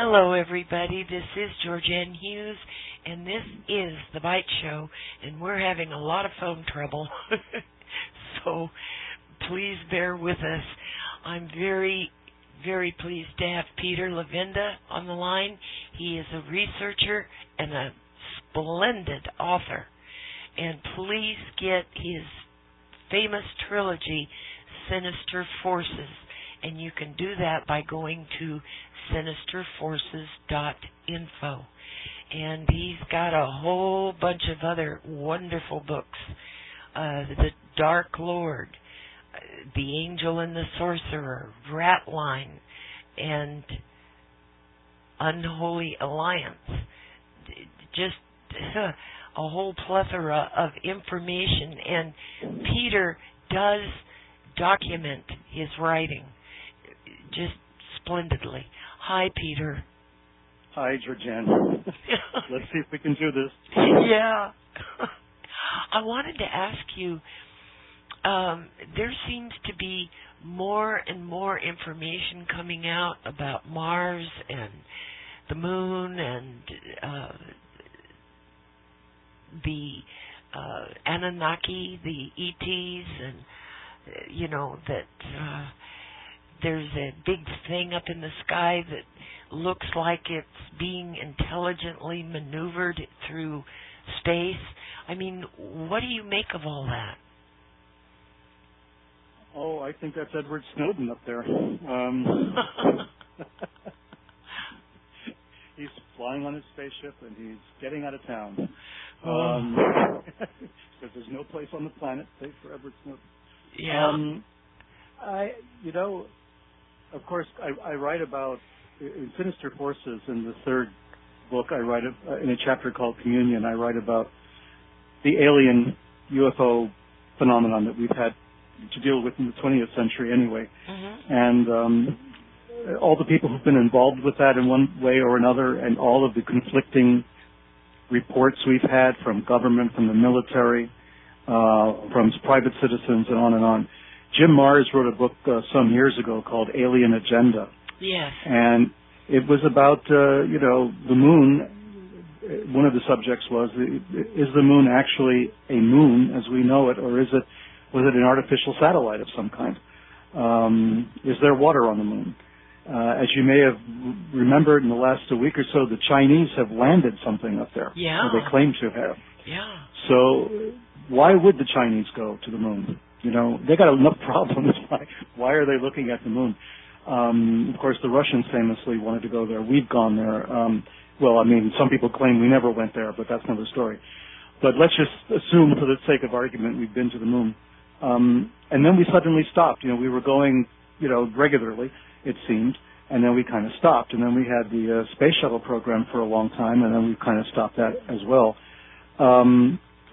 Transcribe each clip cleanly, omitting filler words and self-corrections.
Hello, everybody. This is GeorgeAnn Hughes, and this is the Byte Show, and we're having a lot of phone trouble, so please bear with us. I'm very, very pleased to have Peter Lavenda on the line. He is a researcher and a splendid author, and please get his famous trilogy, Sinister Forces, and you can do that by going to sinisterforces.info. And he's got a whole bunch of other wonderful books. The Dark Lord, The Angel and the Sorcerer, Ratline, and Unholy Alliance. Just a whole plethora of information. And Peter does document his writing just splendidly. Hi, Peter. Hi, GeorgeAnn. Let's see if we can do this. Yeah. I wanted to ask you, there seems to be more and more information coming out about Mars and the moon and the Anunnaki, the ETs, and, that there's a big thing up in the sky that looks like it's being intelligently maneuvered through space. I mean, what do you make of all that? Oh, I think that's Edward Snowden up there. He's flying on his spaceship and he's getting out of town. Because there's no place on the planet safe for Edward Snowden. Yeah. Of course, I write about, in Sinister Forces, in the third book, I write in a chapter called Communion, I write about the alien UFO phenomenon that we've had to deal with in the 20th century anyway. Mm-hmm. And all the people who've been involved with that in one way or another, and all of the conflicting reports we've had from government, from the military, from private citizens, and on and on. Jim Marrs wrote a book some years ago called Alien Agenda. Yes. And it was about, the moon. One of the subjects was, is the moon actually a moon as we know it, or was it an artificial satellite of some kind? Is there water on the moon? As you may have remembered in the last week or so, the Chinese have landed something up there. Yeah. Or they claim to have. Yeah. So why would the Chinese go to the moon? They got enough problems. Why are they looking at the moon? Of course, the Russians famously wanted to go there. We've gone there. Some people claim we never went there, but that's another story. But let's just assume, for the sake of argument, we've been to the moon. And then we suddenly stopped. We were going, regularly, it seemed, and then we kind of stopped. And then we had the space shuttle program for a long time, and then we kind of stopped that as well.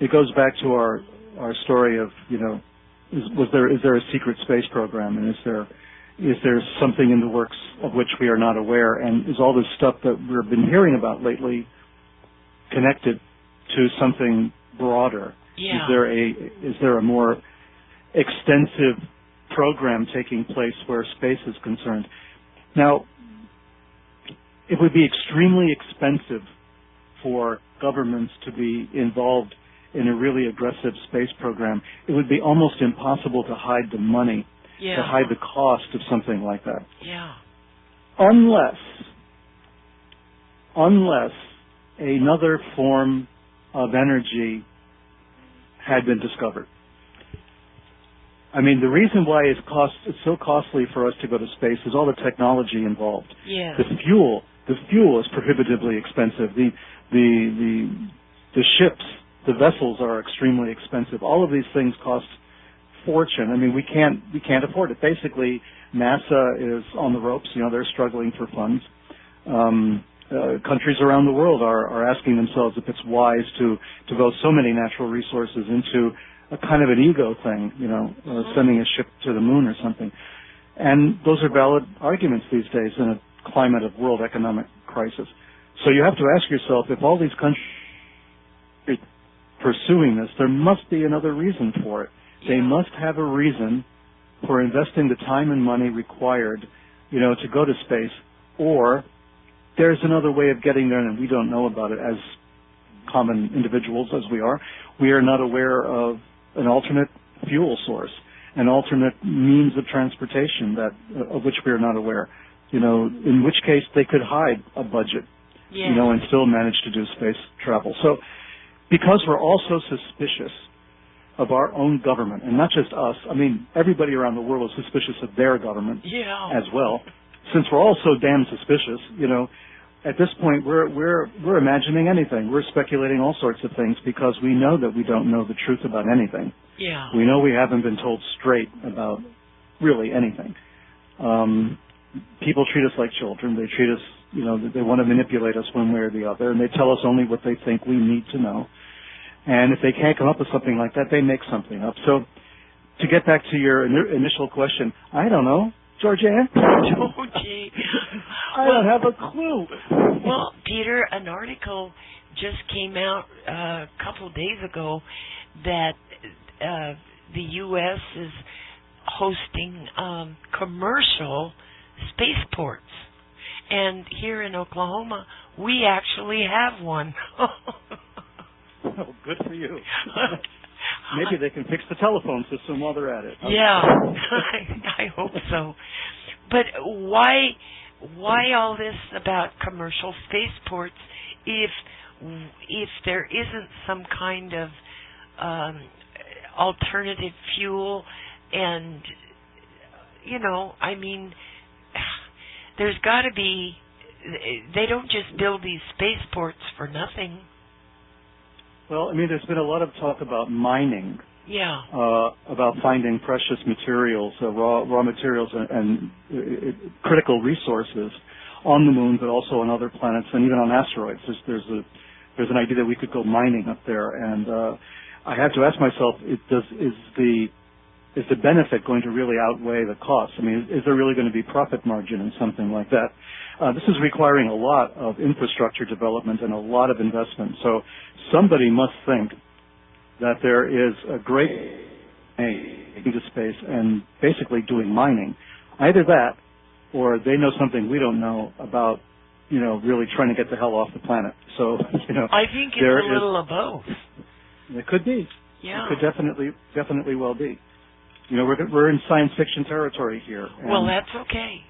It goes back to our story of, is there a secret space program, and is there something in the works of which we are not aware, and is all this stuff that we've been hearing about lately connected to something broader? Yeah. Is there a more extensive program taking place where space is concerned? Now, it would be extremely expensive for governments to be involved in a really aggressive space program. It would be almost impossible to hide the money, to hide the cost of something like that. Yeah. Unless another form of energy had been discovered. I mean, the reason why it's so costly for us to go to space is all the technology involved. Yeah. The fuel is prohibitively expensive. The ships, the vessels are extremely expensive. All of these things cost fortune. I mean, we can't afford it. Basically, NASA is on the ropes. They're struggling for funds. Countries around the world are asking themselves if it's wise to devote so many natural resources into a kind of an ego thing, sending a ship to the moon or something. And those are valid arguments these days in a climate of world economic crisis. So you have to ask yourself, if all these countries are pursuing this, there must be another reason for it. Yeah. They must have a reason for investing the time and money required, to go to space, or there's another way of getting there, and we don't know about it as common individuals as we are. We are not aware of an alternate fuel source, an alternate means of transportation of which we are not aware. In which case they could hide a budget, and still manage to do space travel. So because we're all so suspicious of our own government, and not just us, I mean, everybody around the world is suspicious of their government as well. Since we're all so damn suspicious, at this point we're imagining anything. We're speculating all sorts of things because we know that we don't know the truth about anything. Yeah. We know we haven't been told straight about really anything. People treat us like children. They treat us, they want to manipulate us one way or the other, and they tell us only what they think we need to know. And if they can't come up with something like that, they make something up. So to get back to your initial question, I don't know. GeorgeAnn? I don't have a clue. Well, Peter, an article just came out a couple of days ago that the U.S. is hosting commercial spaceports. And here in Oklahoma, we actually have one. Oh, good for you. Maybe they can fix the telephone system while they're at it. Yeah, I hope so. But why all this about commercial spaceports if there isn't some kind of alternative fuel? And I mean, there's got to be. They don't just build these spaceports for nothing. Well, I mean, there's been a lot of talk about mining. Yeah. About finding precious materials, raw materials, and critical resources on the moon, but also on other planets and even on asteroids. There's an idea that we could go mining up there, and I have to ask myself, is the benefit going to really outweigh the cost? I mean, is there really going to be profit margin in something like that? This is requiring a lot of infrastructure development and a lot of investment. So somebody must think that there is a great into space and basically doing mining. Either that, or they know something we don't know about, really trying to get the hell off the planet. So, I think it's a little of both. It could be. Yeah. It could definitely well be. We're in science fiction territory here. Well, that's okay.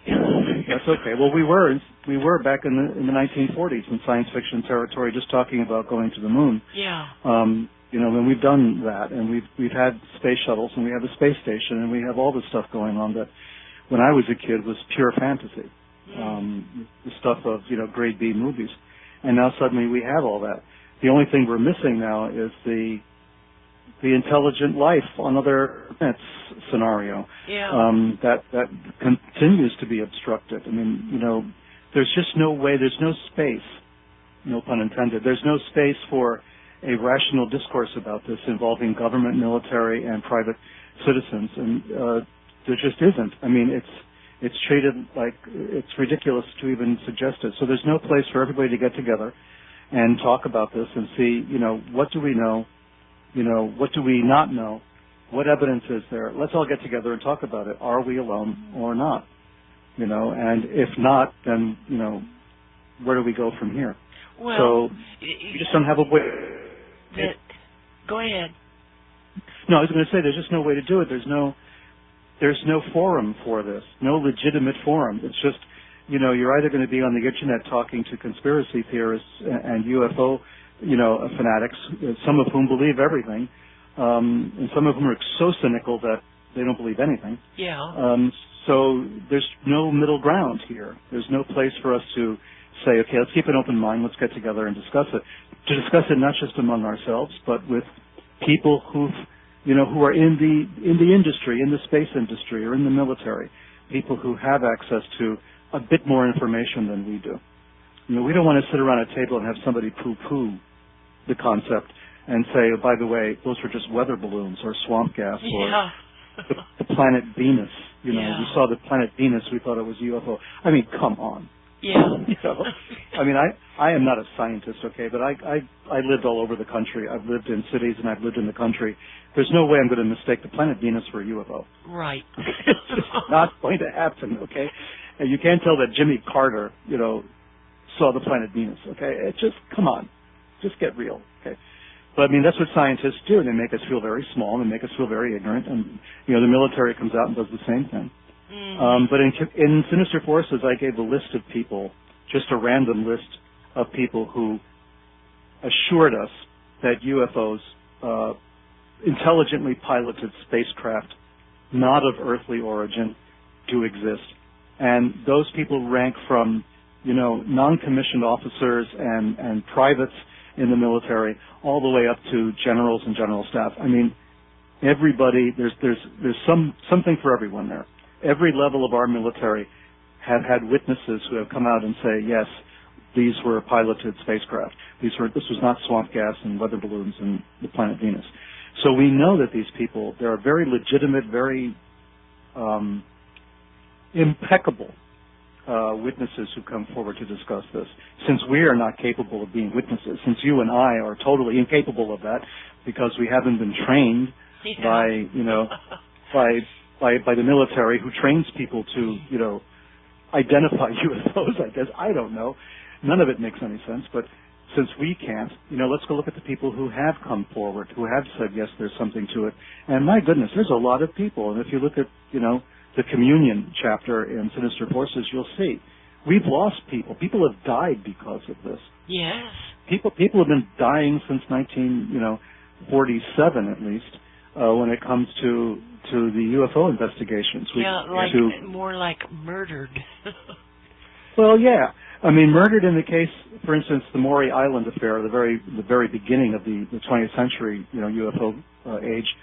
That's okay. Well, we were back in the 1940s in science fiction territory, just talking about going to the moon. Yeah. And we've done that, and we've had space shuttles, and we have a space station, and we have all this stuff going on that, when I was a kid, was pure fantasy. The stuff of grade B movies, and now suddenly we have all that. The only thing we're missing now is the intelligent life on other planets scenario. Yeah. That continues to be obstructed. I mean, there's just no way. There's no space. No pun intended. There's no space for a rational discourse about this involving government, military, and private citizens, and there just isn't. I mean, it's treated like it's ridiculous to even suggest it. So there's no place for everybody to get together and talk about this and see, what do we know? What do we not know? What evidence is there? Let's all get together and talk about it. Are we alone or not? And if not, then, where do we go from here? Well, so you just don't have a way. Go ahead. No, I was going to say there's just no way to do it. There's no forum for this, no legitimate forum. It's just, you're either going to be on the internet talking to conspiracy theorists and UFO fanatics, some of whom believe everything, and some of them are so cynical that they don't believe anything. Yeah. So there's no middle ground here. There's no place for us to say, okay, let's keep an open mind, let's get together and discuss it. To discuss it not just among ourselves, but with people who are in the industry, in the space industry, or in the military, people who have access to a bit more information than we do. We don't want to sit around a table and have somebody poo-poo the concept and say, oh, by the way, those were just weather balloons or swamp gas or the planet Venus. We saw the planet Venus, we thought it was UFO. I mean, come on. Yeah. I mean, I am not a scientist, okay, but I lived all over the country. I've lived in cities and I've lived in the country. There's no way I'm going to mistake the planet Venus for a UFO. Right. It's just not going to happen, okay? And you can't tell that Jimmy Carter, saw the planet Venus. Okay, it just come on, just get real. Okay, but I mean that's what scientists do. They make us feel very small and they make us feel very ignorant. And you know the military comes out and does the same thing. But in Sinister Forces, I gave a list of people, just a random list of people who assured us that UFOs, intelligently piloted spacecraft, not of earthly origin, do exist. And those people rank from, you know, non-commissioned officers and privates in the military all the way up to generals and general staff. I mean, everybody, there's something for everyone there. Every level of our military have had witnesses who have come out and say, yes, these were piloted spacecraft. This was not swamp gas and weather balloons and the planet Venus. So we know that these people, there are very legitimate, very impeccable witnesses who come forward to discuss this. Since we are not capable of being witnesses, since you and I are totally incapable of that because we haven't been trained by, you know, by the military who trains people to, you know, identify UFOs, I guess. I don't know. None of it makes any sense. But since we can't, you know, let's go look at the people who have come forward, who have said, yes, there's something to it. And my goodness, there's a lot of people. And if you look at, you know, the communion chapter in Sinister Forces, you'll see. We've lost people. People have died because of this. Yes. People have been dying since 1947 at least, when it comes to the UFO investigations. More like murdered. Well, yeah. I mean, murdered in the case, for instance, the Maury Island affair, the very beginning of the 20th century, you know, UFO age,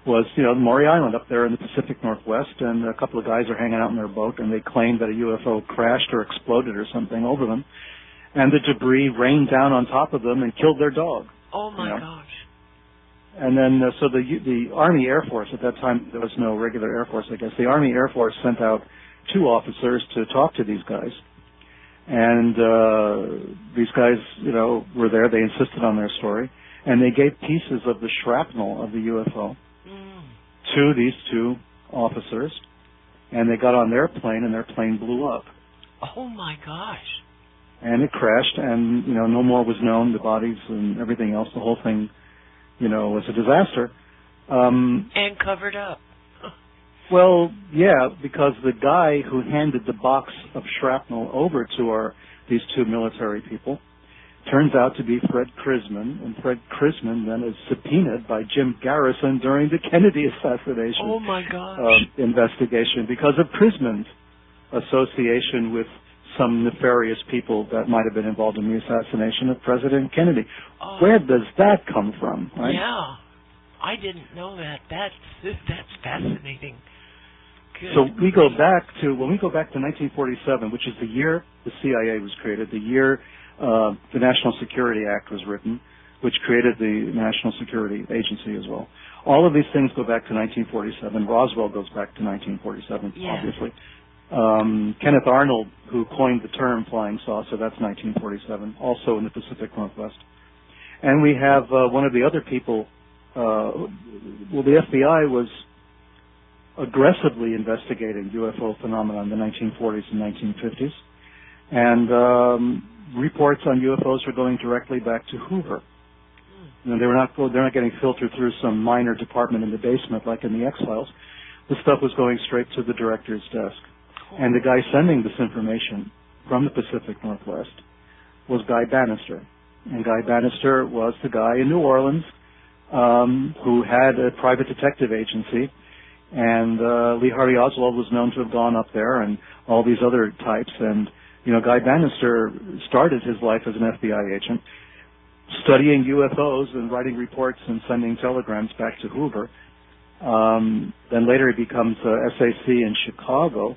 was, you know, Maury Island up there in the Pacific Northwest, and a couple of guys are hanging out in their boat, and they claimed that a UFO crashed or exploded or something over them, and the debris rained down on top of them and killed their dog. Oh my gosh. And then, so the Army Air Force, at that time there was no regular Air Force, I guess, the Army Air Force sent out 2 officers to talk to these guys. And these guys, you know, were there. They insisted on their story. And they gave pieces of the shrapnel of the UFO to these 2 officers. And they got on their plane, and their plane blew up. Oh, my gosh. And it crashed, and, you know, no more was known, the bodies and everything else. The whole thing, you know, was a disaster. And covered up. Well, yeah, because the guy who handed the box of shrapnel over to these 2 military people turns out to be Fred Crisman, and Fred Crisman then is subpoenaed by Jim Garrison during the Kennedy assassination investigation because of Crisman's association with some nefarious people that might have been involved in the assassination of President Kennedy. Where does that come from, right? Yeah, I didn't know that. That's fascinating. Good. So when we go back to 1947, which is the year the CIA was created, the year the National Security Act was written, which created the National Security Agency as well. All of these things go back to 1947. Roswell goes back to 1947, obviously. Kenneth Arnold, who coined the term flying saucer, that's 1947, also in the Pacific Northwest. And we have one of the other people, the FBI was aggressively investigating UFO phenomena in the 1940s and 1950s. And reports on UFOs were going directly back to Hoover. You know, they're not getting filtered through some minor department in the basement like in the X-Files. The stuff was going straight to the director's desk. And the guy sending this information from the Pacific Northwest was Guy Bannister. And Guy Bannister was the guy in New Orleans who had a private detective agency. And Lee Harvey Oswald was known to have gone up there, and all these other types. And, you know, Guy Bannister started his life as an FBI agent, studying UFOs and writing reports and sending telegrams back to Hoover. Then later he becomes SAC in Chicago,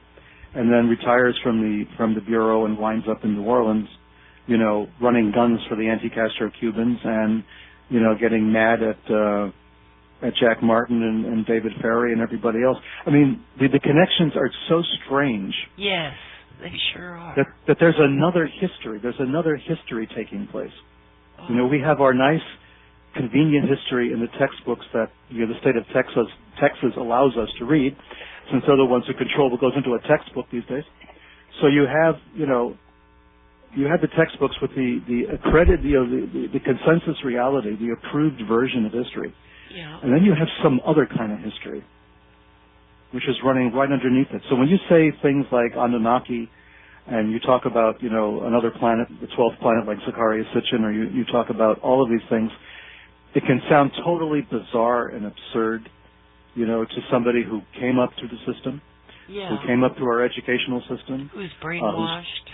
and then retires from the bureau and winds up in New Orleans, you know, running guns for the anti-Castro Cubans and, you know, getting mad at Jack Martin and David Ferry and everybody else. I mean, the connections are so strange. Yes, they sure are. That there's another history. There's another history taking place. Oh. You know, we have our nice, convenient history in the textbooks that, you know, the state of Texas allows us to read, since they're the ones who control what goes into a textbook these days. So you have, you know, you had the textbooks with the accredited, the consensus reality, the approved version of history. Yeah. And then you have some other kind of history, which is running right underneath it. So when you say things like Anunnaki, and you talk about, another planet, the 12th planet like Zacharias Sitchin, or you talk about all of these things, it can sound totally bizarre and absurd, to somebody who came up through the system, who came up through our educational system. Who's brainwashed.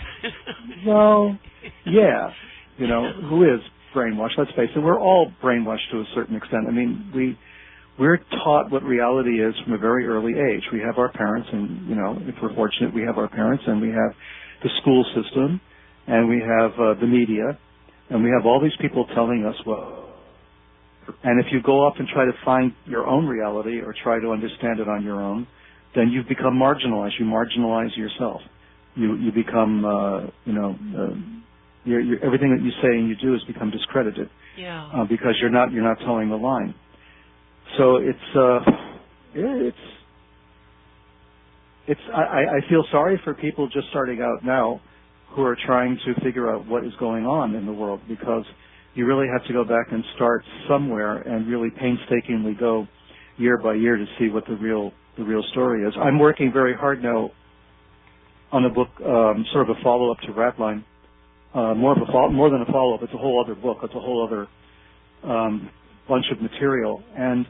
Well, yeah, who is brainwashed. Let's face it, we're all brainwashed to a certain extent. I mean, we're taught what reality is from a very early age. We have our parents, and, if we're fortunate, we have our parents, and we have the school system, and we have the media, and we have all these people telling us what. And if you go off and try to find your own reality or try to understand it on your own, then you've become marginalized. You marginalize yourself. You become, everything that you say and you do has become discredited. Yeah. Because you're not towing the line. So I feel sorry for people just starting out now who are trying to figure out what is going on in the world, because you really have to go back and start somewhere and really painstakingly go year by year to see what the real story is. I'm working very hard now on a book, sort of a follow-up to Ratline, more than a follow-up. It's a whole other book. It's a whole other bunch of material. And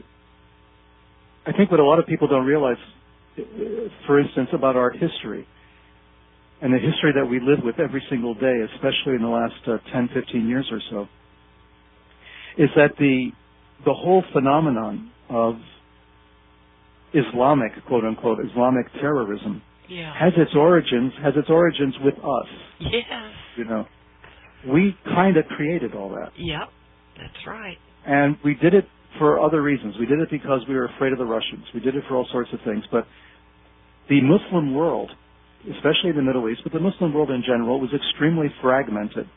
I think what a lot of people don't realize, for instance, about our history and the history that we live with every single day, especially in the last 10, 15 years or so, is that the whole phenomenon of Islamic, quote unquote, Islamic terrorism has its origins with us. Yes. We kind of created all that. Yep, that's right. And we did it for other reasons. We did it because we were afraid of the Russians. We did it for all sorts of things. But the Muslim world, especially the Middle East, but the Muslim world in general, was extremely fragmented,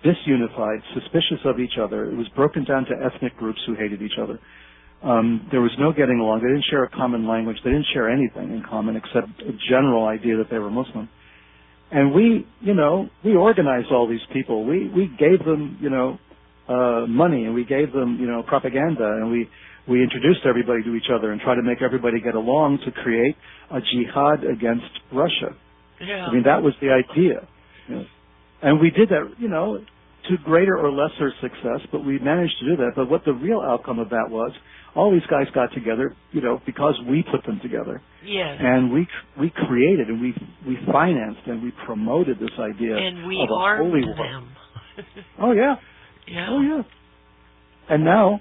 disunified, suspicious of each other. It was broken down to ethnic groups who hated each other. There was no getting along. They didn't share a common language. They didn't share anything in common except a general idea that they were Muslim. And we organized all these people. We gave them, money, and we gave them, propaganda, and we introduced everybody to each other and tried to make everybody get along to create a jihad against Russia. Yeah. I mean, that was the idea. And we did that, to greater or lesser success, but we managed to do that. But what the real outcome of that was, all these guys got together, because we put them together. Yes. And we created and we financed and we promoted this idea and we of a armed holy war. them. Oh yeah. Yeah. Oh yeah. And now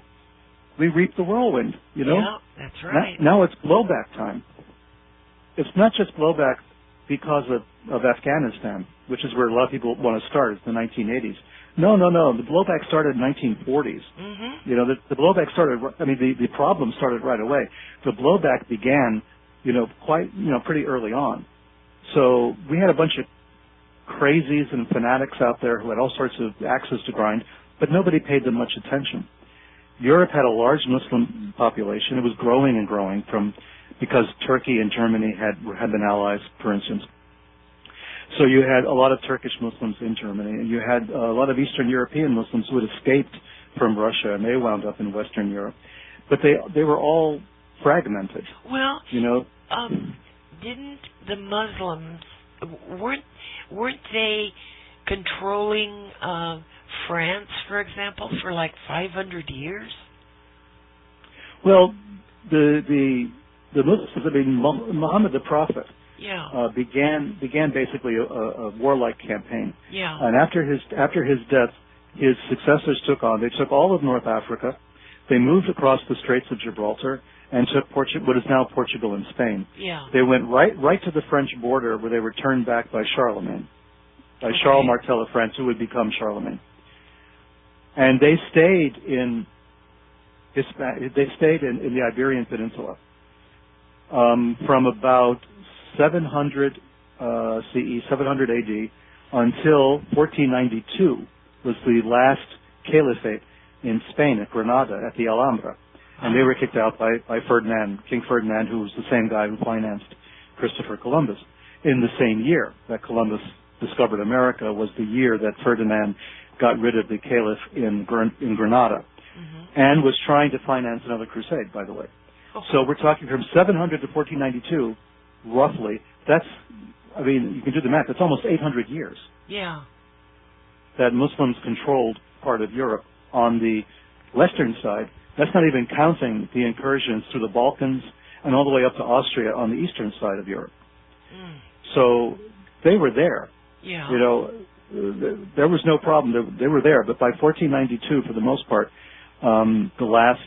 we reap the whirlwind. Yeah, that's right. Now it's blowback time. It's not just blowback because of Afghanistan, which is where a lot of people want to start. It's the 1980s. No. The blowback started in the 1940s. Mm-hmm. The blowback started. I mean, the problem started right away. The blowback began, pretty early on. So we had a bunch of crazies and fanatics out there who had all sorts of axes to grind, but nobody paid them much attention. Europe had a large Muslim population. It was growing and growing because Turkey and Germany had been allies, for instance. So you had a lot of Turkish Muslims in Germany, and you had a lot of Eastern European Muslims who had escaped from Russia, and they wound up in Western Europe. But they were all fragmented. Well, didn't the Muslims weren't they controlling France, for example, for like 500 years? Well, the Muslims, Muhammad the Prophet, began basically a warlike campaign. Yeah. And after his death, his successors took on. They took all of North Africa. They moved across the Straits of Gibraltar and took what is now Portugal and Spain. Yeah. They went right to the French border, where they were turned back by Charlemagne, Charles Martel of France, who would become Charlemagne. And they stayed in the Iberian Peninsula from about 700 CE, 700 AD, until 1492 was the last caliphate in Spain at Granada at the Alhambra. And they were kicked out by Ferdinand, King Ferdinand, who was the same guy who financed Christopher Columbus in the same year that Columbus discovered America was the year that Ferdinand got rid of the caliph in Granada, and was trying to finance another crusade, by the way. So we're talking from 700 to 1492, roughly. That's, I mean, you can do the math. That's almost 800 years. Yeah. That Muslims controlled part of Europe on the western side. That's not even counting the incursions through the Balkans and all the way up to Austria on the eastern side of Europe. So they were there. Yeah. You know, there was no problem. They were there. But by 1492, for the most part, the last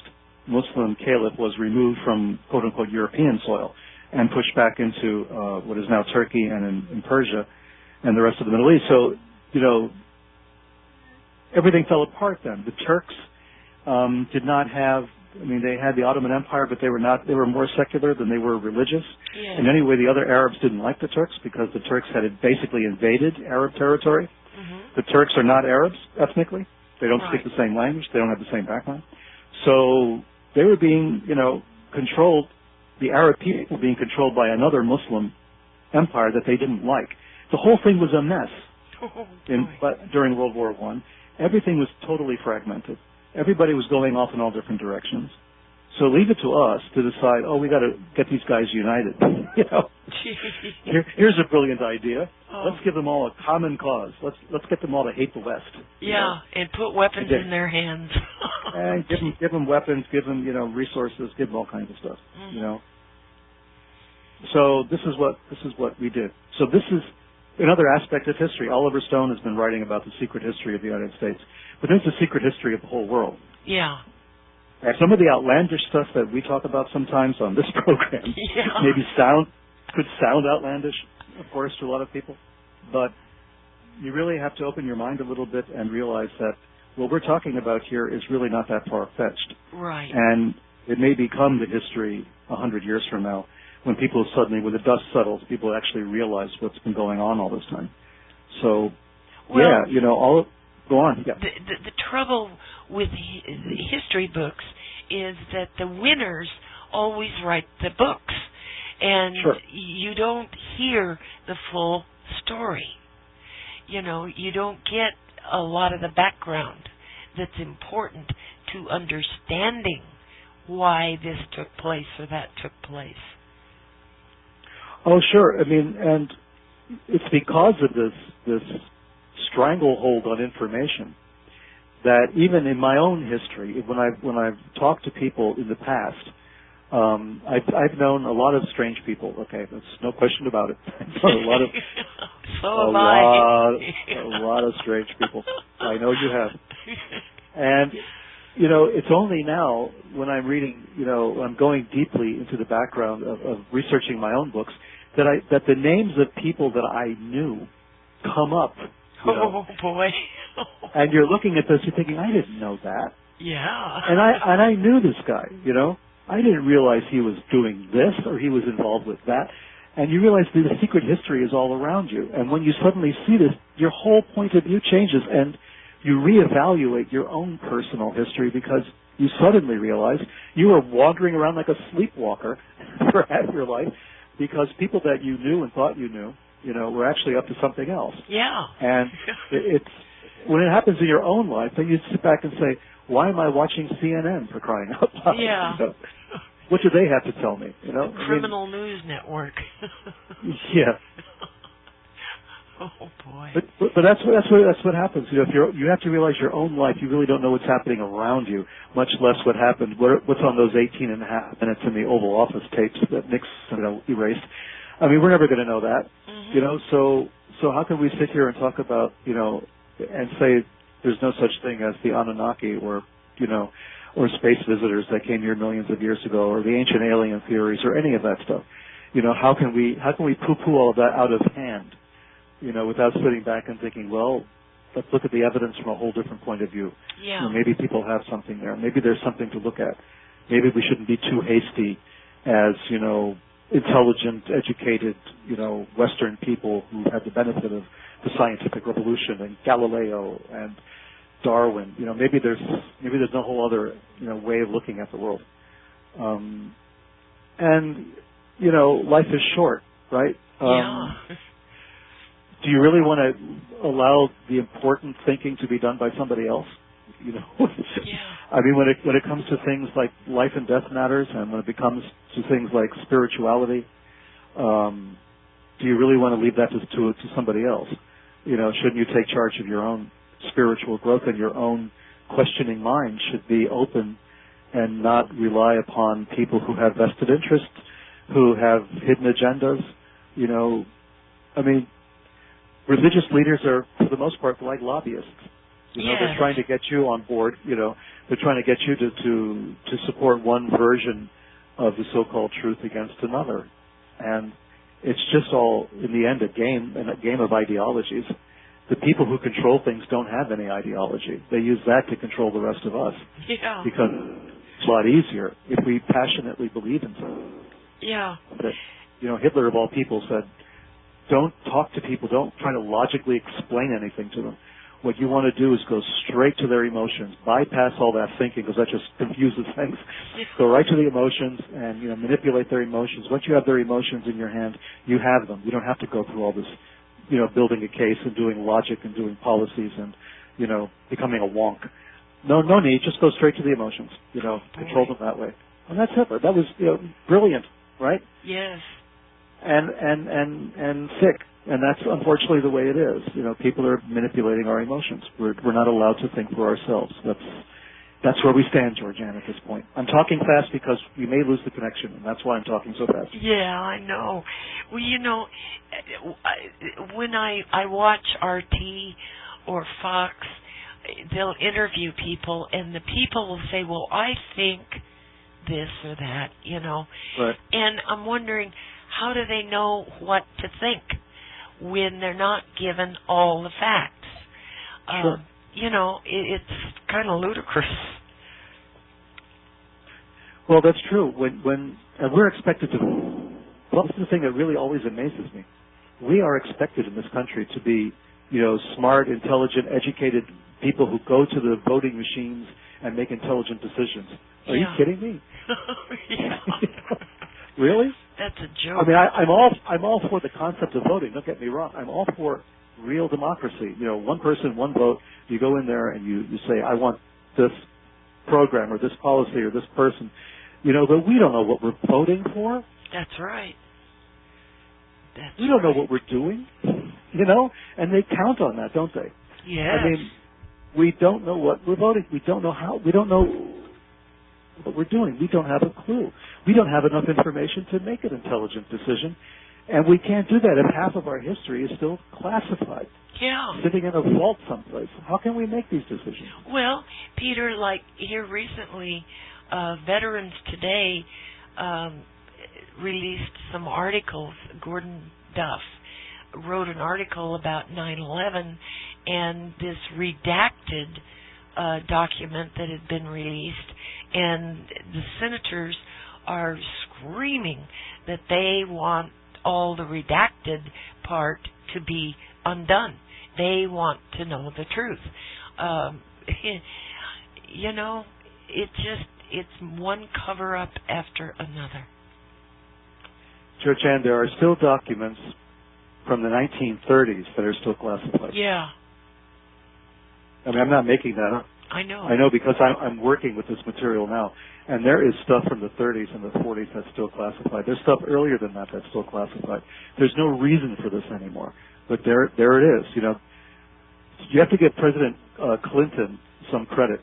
Muslim caliph was removed from quote-unquote European soil and pushed back into what is now Turkey and in Persia and the rest of the Middle East. So, you know, everything fell apart then. The Turks did not have, I mean, they had the Ottoman Empire, but they were more secular than they were religious. Yeah. And anyway, the other Arabs didn't like the Turks because the Turks had basically invaded Arab territory. The Turks are not Arabs ethnically. They don't speak the same language. They don't have the same background. So they were being, you know, controlled, the Arab people were being controlled by another Muslim empire that they didn't like. The whole thing was a mess during World War I. Everything was totally fragmented. Everybody was going off in all different directions. So leave it to us to decide, oh, we got to get these guys united. You know, here's a brilliant idea. Let's give them all a common cause. Let's get them all to hate the West. Yeah, and put weapons in their hands. And give them weapons, give them, you know, resources, give them all kinds of stuff. You know. So this is what we did. So this is another aspect of history. Oliver Stone has been writing about the secret history of the United States, but there's the secret history of the whole world. Yeah. And some of the outlandish stuff that we talk about sometimes on this program could sound outlandish, of course, to a lot of people, but you really have to open your mind a little bit and realize that what we're talking about here is really not that far-fetched. Right. And it may become the history 100 years from now when people suddenly, when the dust settles, people actually realize what's been going on all this time. So, you know, go on. Yeah. The trouble with history books is that the winners always write the books, and you don't hear the full story. You know, you don't get a lot of the background that's important to understanding why this took place or that took place. Oh, sure. I mean, and it's because of this stranglehold on information that even in my own history, when I've talked to people in the past, I've known a lot of strange people. Okay, there's no question about it. a lot of strange people. I know you have. And you know, it's only now when I'm reading, you know, I'm going deeply into the background of researching my own books that the names of people that I knew come up. Oh boy! And you're looking at this, you're thinking, I didn't know that. Yeah. And I knew this guy. You know, I didn't realize he was doing this or he was involved with that. And you realize the secret history is all around you. And when you suddenly see this, your whole point of view changes, and you reevaluate your own personal history because you suddenly realize you were wandering around like a sleepwalker for half your life because people that you knew and thought you knew, you know, were actually up to something else. Yeah. And it's when it happens in your own life, then you sit back and say, why am I watching CNN, for crying out loud? Yeah. You know, what do they have to tell me? You know, Criminal News Network. Yeah. Oh boy. But that's what happens. You know, you have to realize your own life. You really don't know what's happening around you, much less what happened. What's on those 18 and a half minutes in the Oval Office tapes that Nixon erased. I mean, we're never going to know that. You know, so how can we sit here and talk about, you know, and say there's no such thing as the Anunnaki or, you know, or space visitors that came here millions of years ago, or the ancient alien theories, or any of that stuff? You know, how can we poo-poo all of that out of hand? You know, without sitting back and thinking, well, let's look at the evidence from a whole different point of view. Yeah. You know, maybe people have something there. Maybe there's something to look at. Maybe we shouldn't be too hasty as, you know, intelligent, educated, you know, Western people who had the benefit of the scientific revolution and Galileo and Darwin. You know, maybe there's no whole other, you know, way of looking at the world. And, you know, life is short, right? Yeah. do you really want to allow the important thinking to be done by somebody else? You know, I mean, when it comes to things like life and death matters, and when it comes to things like spirituality, do you really want to leave that to somebody else? You know, shouldn't you take charge of your own spiritual growth, and your own questioning mind should be open and not rely upon people who have vested interests, who have hidden agendas? You know, I mean, religious leaders are, for the most part, like lobbyists. You know, they're trying to get you on board. You know, they're trying to get you to support one version of the so-called truth against another, and it's just all, in the end, a game of ideologies. The people who control things don't have any ideology. They use that to control the rest of us. Yeah. Because it's a lot easier if we passionately believe in something. Yeah. But, you know, Hitler, of all people, said, don't talk to people. Don't try to logically explain anything to them. What you want to do is go straight to their emotions. Bypass all that thinking, because that just confuses things. Go right to the emotions and, you know, manipulate their emotions. Once you have their emotions in your hand, you have them. You don't have to go through all this, you know, building a case and doing logic and doing policies and, you know, becoming a wonk. No need. Just go straight to the emotions. You know, control them that way. And that's Hitler. That was, you know, brilliant, right? Yes. And sick. And that's unfortunately the way it is. You know, people are manipulating our emotions. We're not allowed to think for ourselves. That's where we stand, GeorgeAnn, at this point. I'm talking fast because we may lose the connection, and that's why I'm talking so fast. Yeah, I know. Well, you know, when I watch RT or Fox, they'll interview people, and the people will say, well, I think this or that, you know. Right. And I'm wondering, how do they know what to think when they're not given all the facts? Sure. You know, it's kind of ludicrous. Well, that's true. When we're expected to, well, this is the thing that really always amazes me. We are expected in this country to be, you know, smart, intelligent, educated people who go to the voting machines and make intelligent decisions. Are you kidding me? Yeah. Really? That's a joke. I mean, I'm all for the concept of voting. Don't get me wrong. I'm all for real democracy. You know, one person, one vote. You go in there and you say, I want this program or this policy or this person. You know, but we don't know what we're voting for. That's right. We don't know what we're doing. You know, and they count on that, don't they? Yes. I mean, we don't know what we're voting. We don't know how. We don't know what we're doing. We don't have a clue. We don't have enough information to make an intelligent decision. And we can't do that if half of our history is still classified. Yeah. Sitting in a vault someplace. How can we make these decisions? Well, Peter, like here recently, Veterans Today released some articles. Gordon Duff wrote an article about 9/11 and this redacted document that had been released, and the senators are screaming that they want all the redacted part to be undone. They want to know the truth. You know, it's one cover-up after another. GeorgeAnn, there are still documents from the 1930s that are still classified. Yeah. I mean, I'm not making that up. I know. I know because I'm working with this material now. And there is stuff from the 30s and the 40s that's still classified. There's stuff earlier than that that's still classified. There's no reason for this anymore. But there it is. You know, you have to give President Clinton some credit.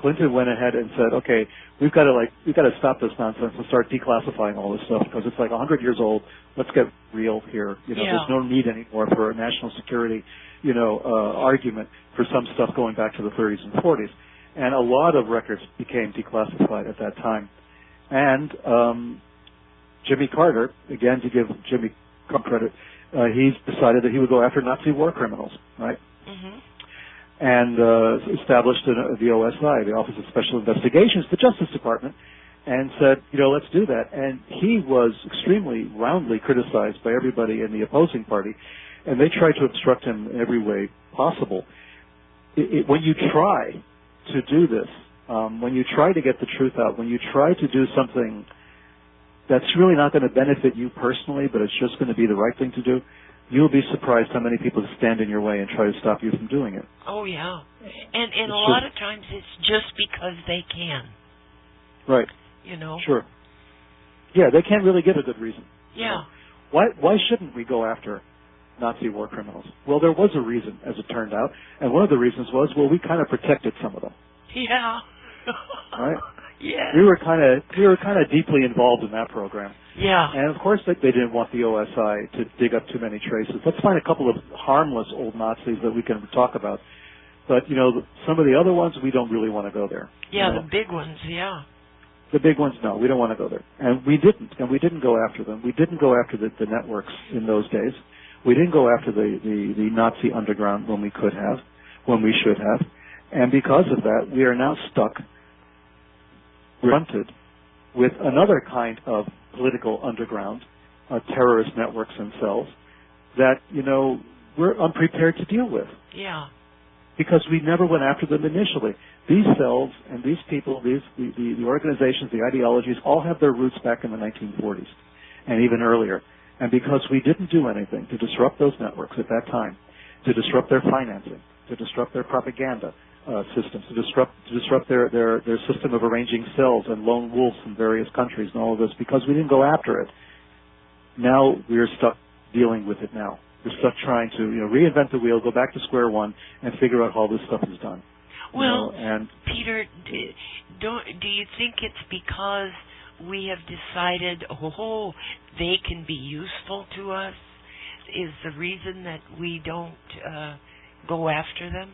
Clinton went ahead and said, "Okay, we've got to stop this nonsense and start declassifying all this stuff because it's like 100 years old. Let's get real here. You know, There's no need anymore for a national security, argument for some stuff going back to the 30s and 40s." And a lot of records became declassified at that time. And Jimmy Carter, again, to give Jimmy credit, he decided that he would go after Nazi war criminals, right? Mm-hmm. And established the OSI, the Office of Special Investigations, the Justice Department, and said, let's do that. And he was extremely roundly criticized by everybody in the opposing party, and they tried to obstruct him in every way possible. When you try to do this, when you try to get the truth out, when you try to do something that's really not going to benefit you personally, but it's just going to be the right thing to do, you'll be surprised how many people stand in your way and try to stop you from doing it. Oh, yeah. And a lot of times it's just because they can. Right. You know? Sure. Yeah, they can't really give a good reason. Yeah. You know? Why shouldn't we go after Nazi war criminals? Well, there was a reason, as it turned out, and one of the reasons was, well, we kind of protected some of them. Yeah. Right? Yeah. We were kind of deeply involved in that program. Yeah. And of course they didn't want the OSI to dig up too many traces. Let's find a couple of harmless old Nazis that we can talk about. But, you know, some of the other ones, we don't really want to go there. Yeah, you know? the big ones, yeah. The big ones, no, we don't want to go there. And we didn't go after them. We didn't go after the networks in those days. We didn't go after the Nazi underground when we could have, when we should have. And because of that, we are now stuck, confronted with another kind of political underground, terrorist networks themselves, that, you know, we're unprepared to deal with. Yeah. Because we never went after them initially. These cells and these people, the organizations, the ideologies, all have their roots back in the 1940s and even earlier. And because we didn't do anything to disrupt those networks at that time, to disrupt their financing, to disrupt their propaganda systems, to disrupt their system of arranging cells and lone wolves in various countries and all of this, because we didn't go after it, now we're stuck dealing with it now. We're stuck trying to, you know, reinvent the wheel, go back to square one, and figure out how this stuff is done. Well, you know, and Peter, do you think it's because we have decided, they can be useful to us, is the reason that we don't go after them?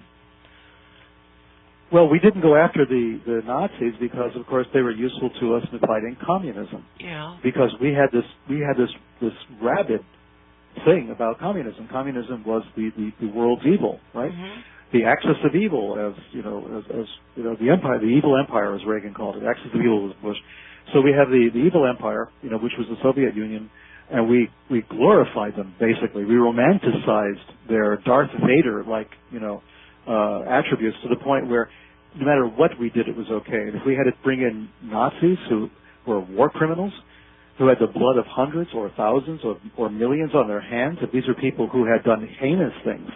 Well, we didn't go after the Nazis because, of course, they were useful to us in fighting communism. Yeah. Because we had this rabid thing about communism. Communism was the world's evil, right? Mm-hmm. The axis of evil, as you know, the empire, the evil empire, as Reagan called it. Axis of evil was Bush. So we have the evil empire, you know, which was the Soviet Union, and we glorified them basically. We romanticized their Darth Vader-like, you know, attributes to the point where no matter what we did, it was okay. And if we had to bring in Nazis who were war criminals, who had the blood of hundreds or thousands or millions on their hands, if these are people who had done heinous things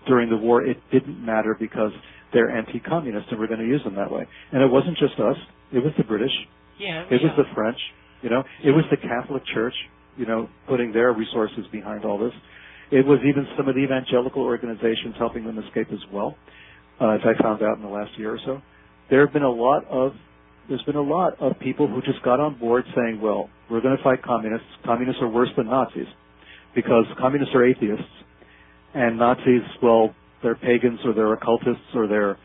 during the war, it didn't matter because they're anti-communist and we're going to use them that way. And it wasn't just us. It was the British. Yeah, it was the French. You know, it was the Catholic Church, you know, putting their resources behind all this. It was even some of the evangelical organizations helping them escape as well, as I found out in the last year or so. There's been a lot of people who just got on board saying, well, we're going to fight communists. Communists are worse than Nazis because communists are atheists and Nazis, well, they're pagans or they're occultists or they're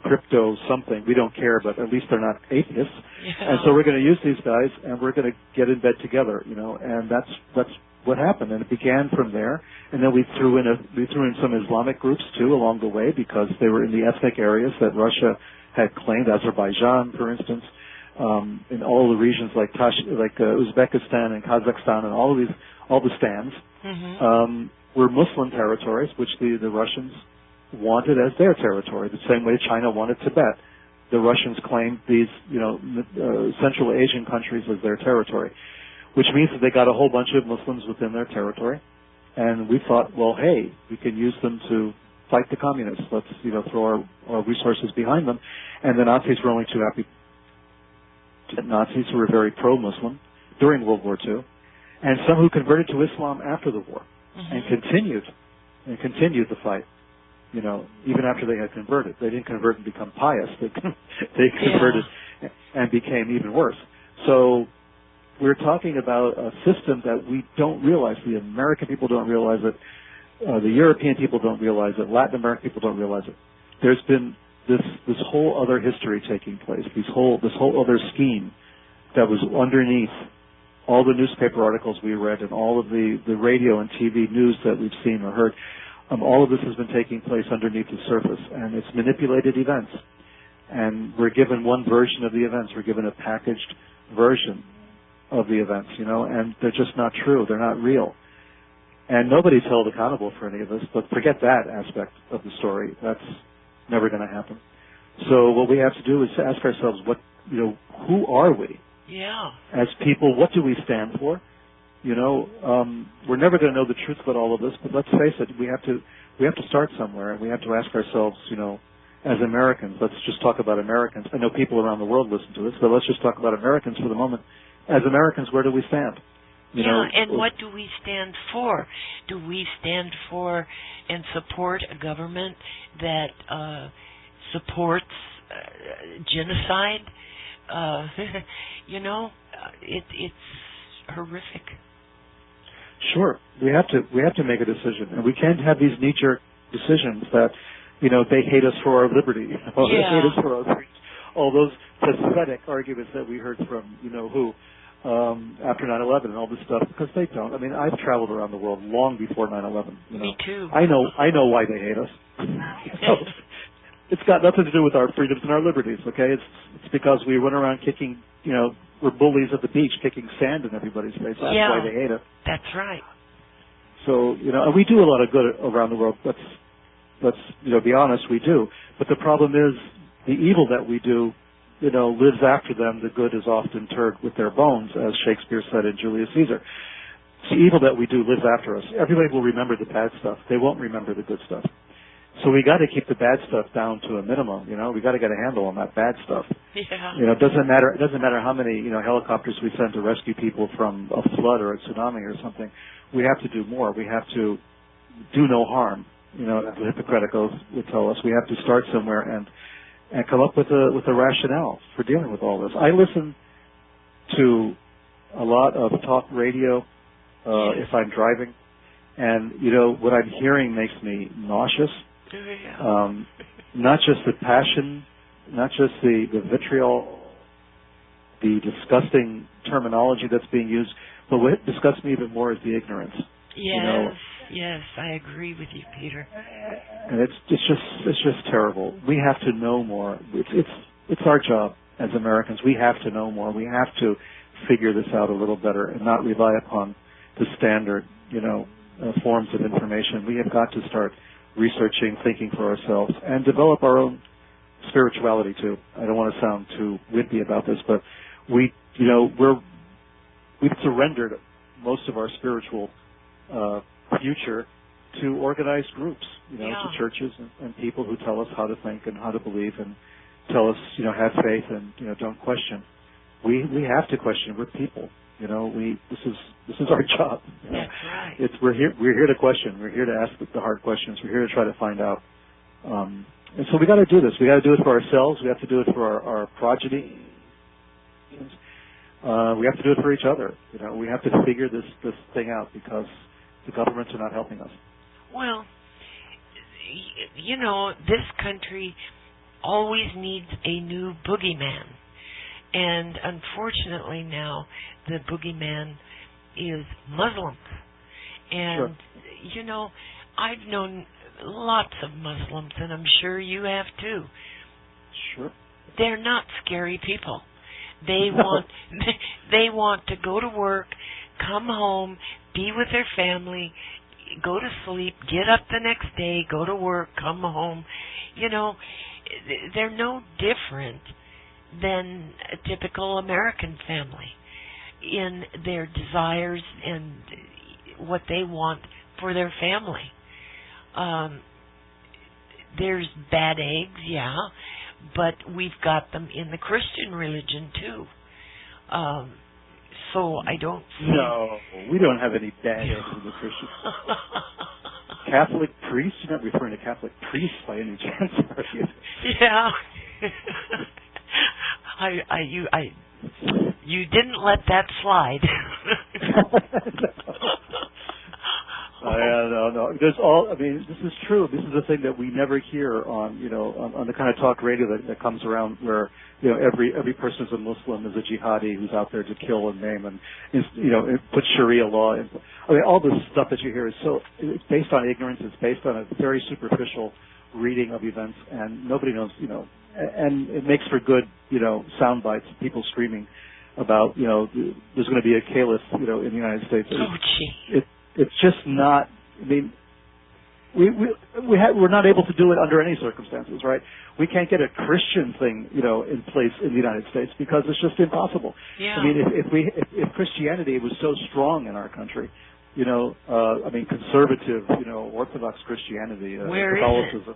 crypto something. We don't care, but at least they're not atheists. Yeah. And so we're going to use these guys and we're going to get in bed together, you know, and that's what happened. And it began from there. And then we threw in some Islamic groups too along the way because they were in the ethnic areas that Russia had claimed, Azerbaijan, for instance, in all the regions like Uzbekistan and Kazakhstan and all the stands, were Muslim territories, which the Russians wanted as their territory, the same way China wanted Tibet. The Russians claimed these, you know, Central Asian countries as their territory, which means that they got a whole bunch of Muslims within their territory. And we thought, well, hey, we can use them to fight the communists. Let's, you know, throw our resources behind them. And the Nazis were only too happy. Nazis who were very pro-Muslim during World War II, and some who converted to Islam after the war and continued the fight. You know, even after they had converted, they didn't convert and become pious. They converted and became even worse. So we're talking about a system that we don't realize. The American people don't realize it. The European people don't realize it. Latin American people don't realize it. There's been this whole other history taking place. This whole other scheme that was underneath all the newspaper articles we read and all of the radio and TV news that we've seen or heard. All of this has been taking place underneath the surface, and it's manipulated events. And we're given one version of the events. We're given a packaged version of the events, you know, and they're just not true. They're not real. And nobody's held accountable for any of this, but forget that aspect of the story. That's never going to happen. So what we have to do is to ask ourselves, who are we? Yeah. As people, what do we stand for? We're never going to know the truth about all of this, but let's face it, we have to start somewhere, and we have to ask ourselves, as Americans, let's just talk about Americans. I know people around the world listen to this, but let's just talk about Americans for the moment. As Americans, where do we stand? And what do we stand for? Do we stand for and support a government that supports genocide? It's horrific. Sure, we have to make a decision, and we can't have these knee-jerk decisions that, they hate us for our liberty, they hate us for our freedom. All those pathetic arguments that we heard from, who, after 9/11 and all this stuff, because they don't. I mean, I've traveled around the world long before 9/11. Me too. I know why they hate us. It's got nothing to do with our freedoms and our liberties. Okay, it's because we run around kicking, we're bullies at the beach, kicking sand in everybody's face. That's why they hate us. That's right. So and we do a lot of good around the world. Let's be honest, we do. But the problem is the evil that we do, lives after them. The good is often interred with their bones, as Shakespeare said in Julius Caesar. The evil that we do lives after us. Everybody will remember the bad stuff. They won't remember the good stuff. So we got to keep the bad stuff down to a minimum. We got to get a handle on that bad stuff. Yeah. It doesn't matter how many helicopters we send to rescue people from a flood or a tsunami or something. We have to do more. We have to do no harm. As the Hippocratic Oath would tell us, we have to start somewhere and come up with a rationale for dealing with all this. I listen to a lot of talk radio if I'm driving, and what I'm hearing makes me nauseous. Not just the passion, not just the vitriol, the disgusting terminology that's being used, but what disgusts me even more is the ignorance. Yes, I agree with you, Peter. And it's just terrible. We have to know more. It's our job as Americans. We have to know more. We have to figure this out a little better and not rely upon the standard, forms of information. We have got to start researching, thinking for ourselves, and develop our own spirituality too. I don't want to sound too wimpy about this, but we've surrendered most of our spiritual future to organized groups, to churches and people who tell us how to think and how to believe and tell us, have faith and, don't question. We have to question. We're people. This is our job. That's right. We're here to question. We're here to ask the hard questions. We're here to try to find out. And so we got to do this. We got to do it for ourselves. We have to do it for our progeny. We have to do it for each other. We have to figure this thing out because the governments are not helping us. Well, this country always needs a new boogeyman. And unfortunately now, the boogeyman is Muslims. And, sure. I've known lots of Muslims, and I'm sure you have too. Sure. They're not scary people. They want to go to work, come home, be with their family, go to sleep, get up the next day, go to work, come home. They're no different than a typical American family in their desires and what they want for their family. There's bad eggs, but we've got them in the Christian religion too. So I don't see... No, we don't have any bad eggs in the Christian. Catholic priests? You're not referring to Catholic priests by any chance, are you? Yeah. You didn't let that slide. No. This is true. This is a thing that we never hear on the kind of talk radio that comes around where, every person is a Muslim, is a jihadi who's out there to kill and maim and, put Sharia law in. All this stuff that you hear it's based on ignorance. It's based on a very superficial reading of events, and nobody knows, and it makes for good, sound bites, people screaming about, there's going to be a caliph, in the United States. Oh, gee. It's just not, we're not able to do it under any circumstances, right? We can't get a Christian thing, in place in the United States because it's just impossible. Yeah. I mean, if Christianity was so strong in our country, conservative, Orthodox Christianity, Catholicism.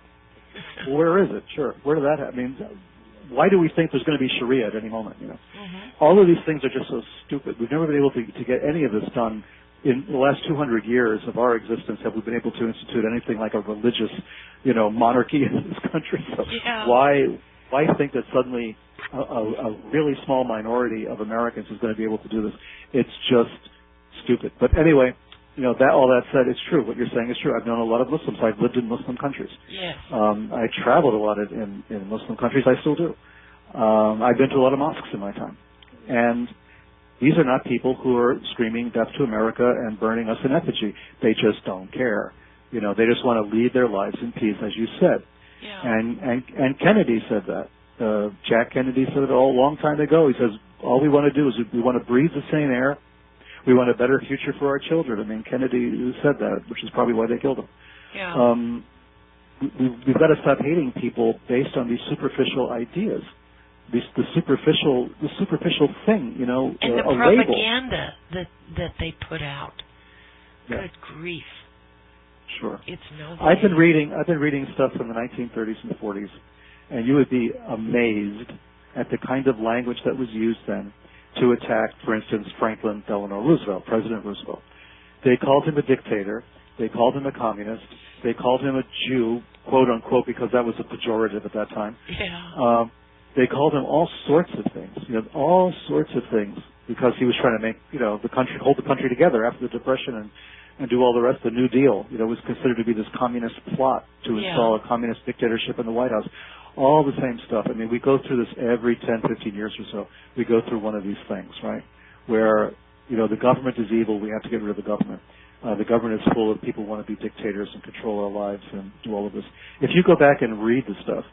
Where is it? Sure. Where did that happen? I mean, why do we think there's going to be Sharia at any moment? Mm-hmm. All of these things are just so stupid. We've never been able to get any of this done. In the last 200 years of our existence, have we been able to institute anything like a religious, monarchy in this country? So yeah. why think that suddenly a really small minority of Americans is going to be able to do this? It's just stupid. But anyway, all that said, it's true. What you're saying is true. I've known a lot of Muslims. I've lived in Muslim countries. Yes. I traveled a lot in Muslim countries. I still do. I've been to a lot of mosques in my time, and these are not people who are screaming death to America and burning us in effigy. They just don't care. They just want to lead their lives in peace, as you said. Yeah. And Kennedy said that. Jack Kennedy said it a long time ago. He says, all we want to do is we want to breathe the same air. We want a better future for our children. I mean, Kennedy said that, which is probably why they killed him. Yeah. We've got to stop hating people based on these superficial ideas. The superficial thing, and the a propaganda that they put out. Yeah. Good grief! Sure. It's no. I've been reading stuff from the 1930s and 40s, and you would be amazed at the kind of language that was used then to attack, for instance, Franklin Delano Roosevelt, President Roosevelt. They called him a dictator. They called him a communist. They called him a Jew, quote unquote, because that was a pejorative at that time. Yeah. They called him all sorts of things, because he was trying to make, hold the country together after the Depression and do all the rest. The New Deal, was considered to be this communist plot to install a communist dictatorship in the White House. All the same stuff. I mean, we go through this every 10, 15 years or so. We go through one of these things, right, where, the government is evil. We have to get rid of the government. The government is full of people who want to be dictators and control our lives and do all of this. If you go back and read the stuff,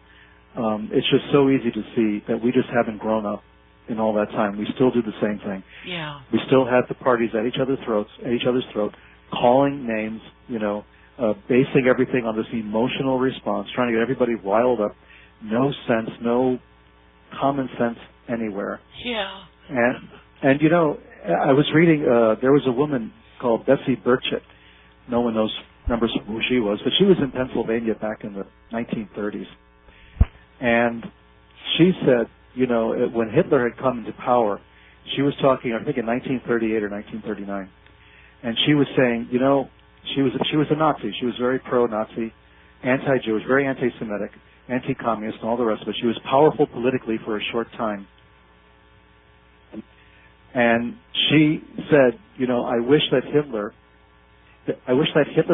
it's just so easy to see that we just haven't grown up in all that time. We still do the same thing. Yeah. We still have the parties at each other's throat, calling names, basing everything on this emotional response, trying to get everybody riled up. No sense, no common sense anywhere. Yeah. And I was reading, there was a woman called Bessie Burchett. No one remembers who she was, but she was in Pennsylvania back in the 1930s. And she said, when Hitler had come into power, she was talking, I think in 1938 or 1939, and she was saying, she was a Nazi. She was very pro-Nazi, anti-Jewish, very anti-Semitic, anti-communist, and all the rest of it. She was powerful politically for a short time. And she said, I wish that Hitler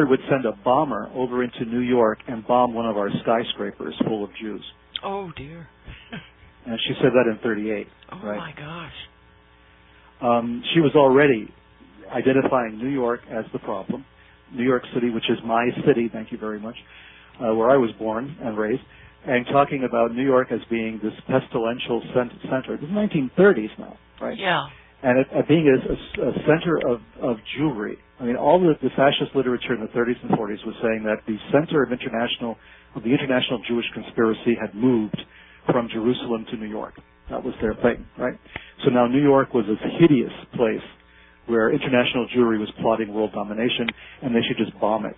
would send a bomber over into New York and bomb one of our skyscrapers full of Jews. Oh, dear. And she said that in 1938. Oh, right? my gosh. She was already identifying New York as the problem. New York City, which is my city, thank you very much, where I was born and raised, and talking about New York as being this pestilential center. This is 1930s now, right? Yeah. And it being a center of Jewry. I mean, all the fascist literature in the 30s and 40s was saying that the center of the international Jewish conspiracy had moved from Jerusalem to New York. That was their thing, right? So now New York was this hideous place where international Jewry was plotting world domination, and they should just bomb it.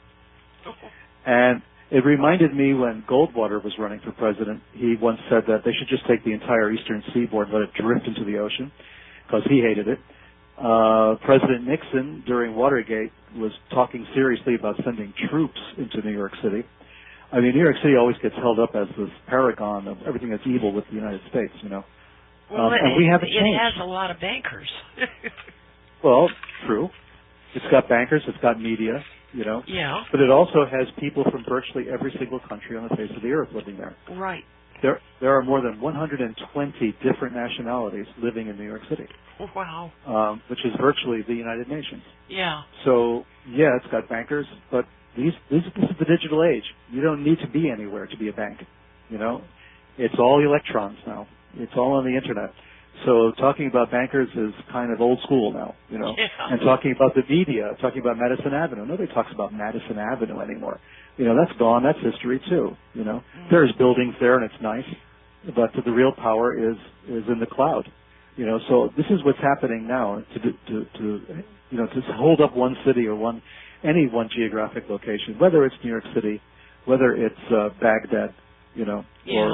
And it reminded me when Goldwater was running for president, he once said that they should just take the entire eastern seaboard and let it drift into the ocean, because he hated it. President Nixon, during Watergate, was talking seriously about sending troops into New York City. I mean, New York City always gets held up as this paragon of everything that's evil with the United States, Well, and we haven't changed. It has a lot of bankers. Well, true. It's got bankers, it's got media, Yeah. But it also has people from virtually every single country on the face of the earth living there. Right. There are more than 120 different nationalities living in New York City. Wow. Which is virtually the United Nations. Yeah. So, yeah, it's got bankers, but this is the digital age. You don't need to be anywhere to be a bank. It's all electrons now. It's all on the internet. So talking about bankers is kind of old school now, you know. Yeah. And talking about the media, talking about Madison Avenue. Nobody talks about Madison Avenue anymore. You know, that's gone. That's history too. You know, there's buildings there and it's nice, but the real power is in the cloud. You know, so this is what's happening now to hold up one city or any one geographic location, whether it's New York City, whether it's Baghdad, you know,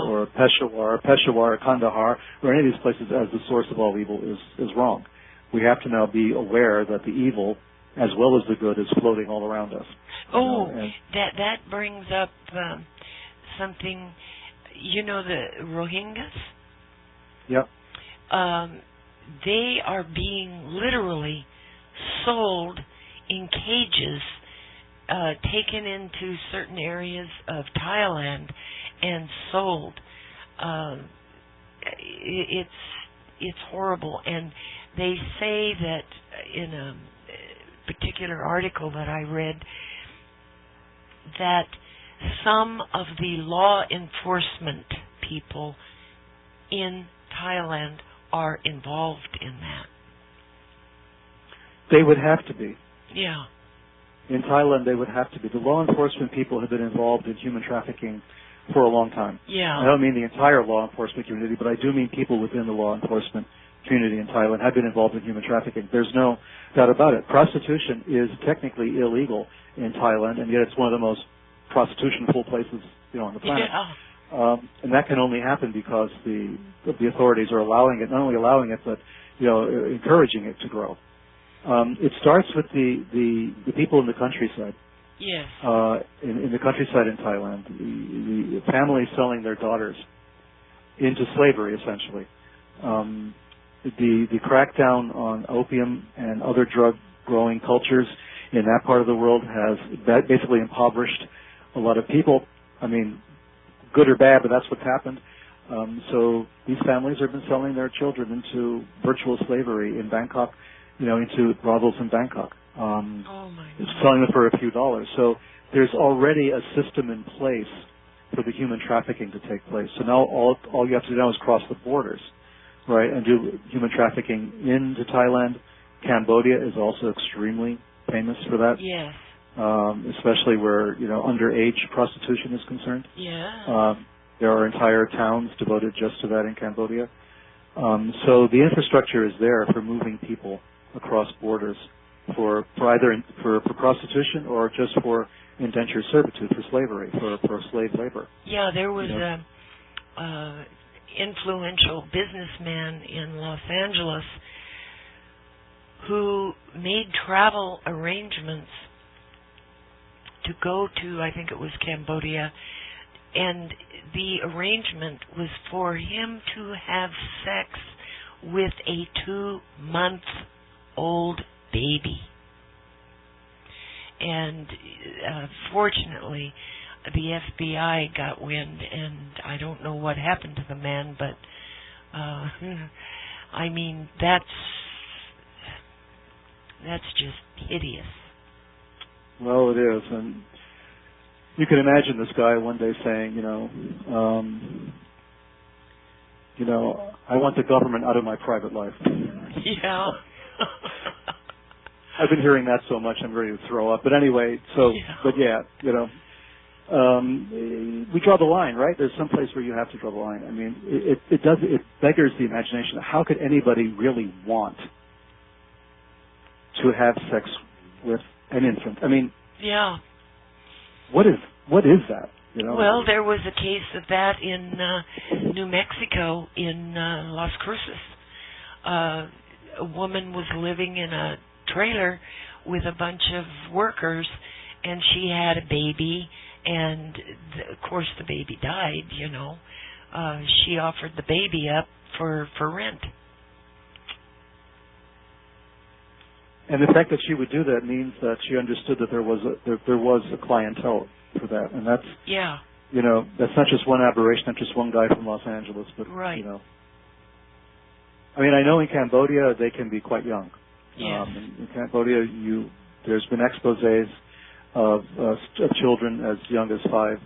or Peshawar, or Kandahar, or any of these places as the source of all evil is wrong. We have to now be aware that the evil, as well as the good, is floating all around us. That brings up something. You know the Rohingyas? Yep. They are being literally sold in cages, taken into certain areas of Thailand and sold. It's horrible, and they say that in a particular article that I read that some of the law enforcement people in Thailand are involved in that. They would have to be. Yeah. In Thailand, they would have to be. The law enforcement people have been involved in human trafficking for a long time. Yeah. I don't mean the entire law enforcement community, but I do mean people within the law enforcement community in Thailand have been involved in human trafficking. There's no doubt about it. Prostitution is technically illegal in Thailand, and yet it's one of the most prostitution-full places, you know, on the planet. Yeah. And that can only happen because the authorities are allowing it, not only allowing it, but, you know, encouraging it to grow. It starts with the people in the countryside. Yes. In the countryside in Thailand, the families selling their daughters into slavery, essentially. The crackdown on opium and other drug-growing cultures in that part of the world has basically impoverished a lot of people. I mean, good or bad, but that's what's happened. So these families have been selling their children into virtual slavery in Bangkok, you know, into brothels in Bangkok. Selling them for a few dollars. So there's already a system in place for the human trafficking to take place. So now all you have to do now is cross the borders, right, and do human trafficking into Thailand. Cambodia is also extremely famous for that. Yes. Especially where, you know, underage prostitution is concerned. Yeah. There are entire towns devoted just to that in Cambodia. So the infrastructure is there for moving people across borders for prostitution or just for indentured servitude, for slavery, for slave labor. Yeah, there was a influential businessman in Los Angeles who made travel arrangements to go to, I think it was Cambodia, and the arrangement was for him to have sex with a 2-month-old baby. And fortunately, the FBI got wind, and I don't know what happened to the man, but I mean, that's just hideous. Well, it is, and you can imagine this guy one day saying, I want the government out of my private life. Yeah. I've been hearing that so much I'm ready to throw up. But anyway, we draw the line, right? There's some place where you have to draw the line. I mean, it beggars the imagination. How could anybody really want to have sex with an infant? I mean, yeah. What is that? You know? Well, there was a case of that in New Mexico, in Las Cruces. A woman was living in a trailer with a bunch of workers, and she had a baby, and of course the baby died, you know. She offered the baby up for rent. And the fact that she would do that means that she understood that there was a clientele for that, and that's that's not just one aberration, not just one guy from Los Angeles, but right. I mean, I know in Cambodia they can be quite young. Yes. In Cambodia, there's been exposés of children as young as 4,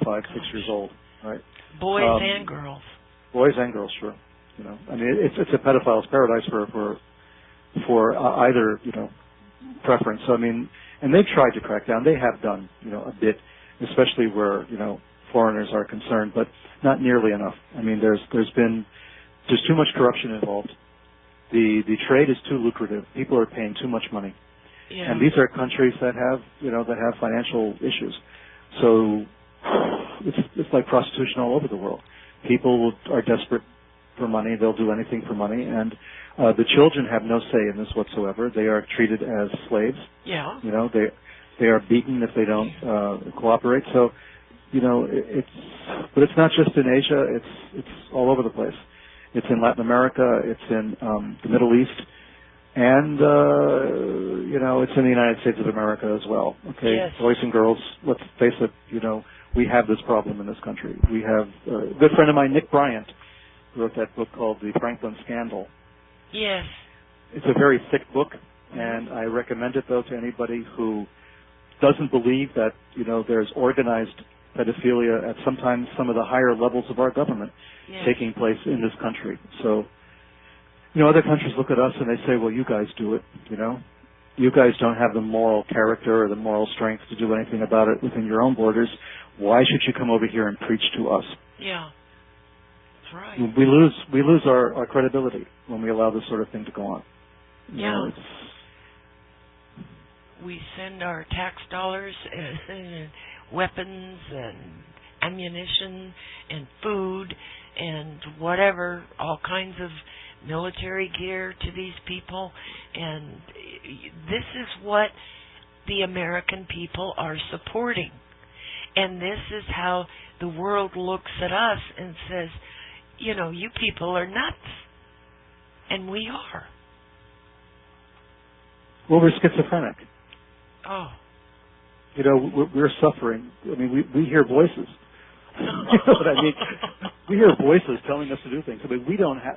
5, 6 years old, right? Boys and girls. Boys and girls, sure. You know, I mean, it's a pedophile's paradise for either, you know, preference. So I mean, and they've tried to crack down. They have done, you know, a bit, especially where, you know, foreigners are concerned, but not nearly enough. I mean, there's too much corruption involved. The trade is too lucrative. People are paying too much money. Yeah. And these are countries that have, you know, that have financial issues. So it's like prostitution all over the world. People are desperate for money. They'll do anything for money. And the children have no say in this whatsoever. They are treated as slaves. Yeah. You know, they are beaten if they don't cooperate. So, you know, but it's not just in Asia. It's all over the place. It's in Latin America. It's in the Middle East. And, you know, it's in the United States of America as well. Okay, yes. Boys and girls, let's face it, you know, we have this problem in this country. We have a good friend of mine, Nick Bryant, wrote that book called The Franklin Scandal. Yes. It's a very thick book, and I recommend it, though, to anybody who doesn't believe that, you know, there's organized pedophilia at sometimes some of the higher levels of our government taking place in this country. So, you know, other countries look at us and they say, well, you guys do it, you know. You guys don't have the moral character or the moral strength to do anything about it within your own borders. Why should you come over here and preach to us? Yeah. That's right. We lose our credibility when we allow this sort of thing to go on. You know, we send our tax dollars and weapons and ammunition and food and whatever, all kinds of military gear to these people, and this is what the American people are supporting. And this is how the world looks at us and says, you know, you people are nuts. And we are. Well, we're schizophrenic. Oh. You know, we're suffering. I mean, we hear voices. You know what I mean? We hear voices telling us to do things. I mean, we don't have.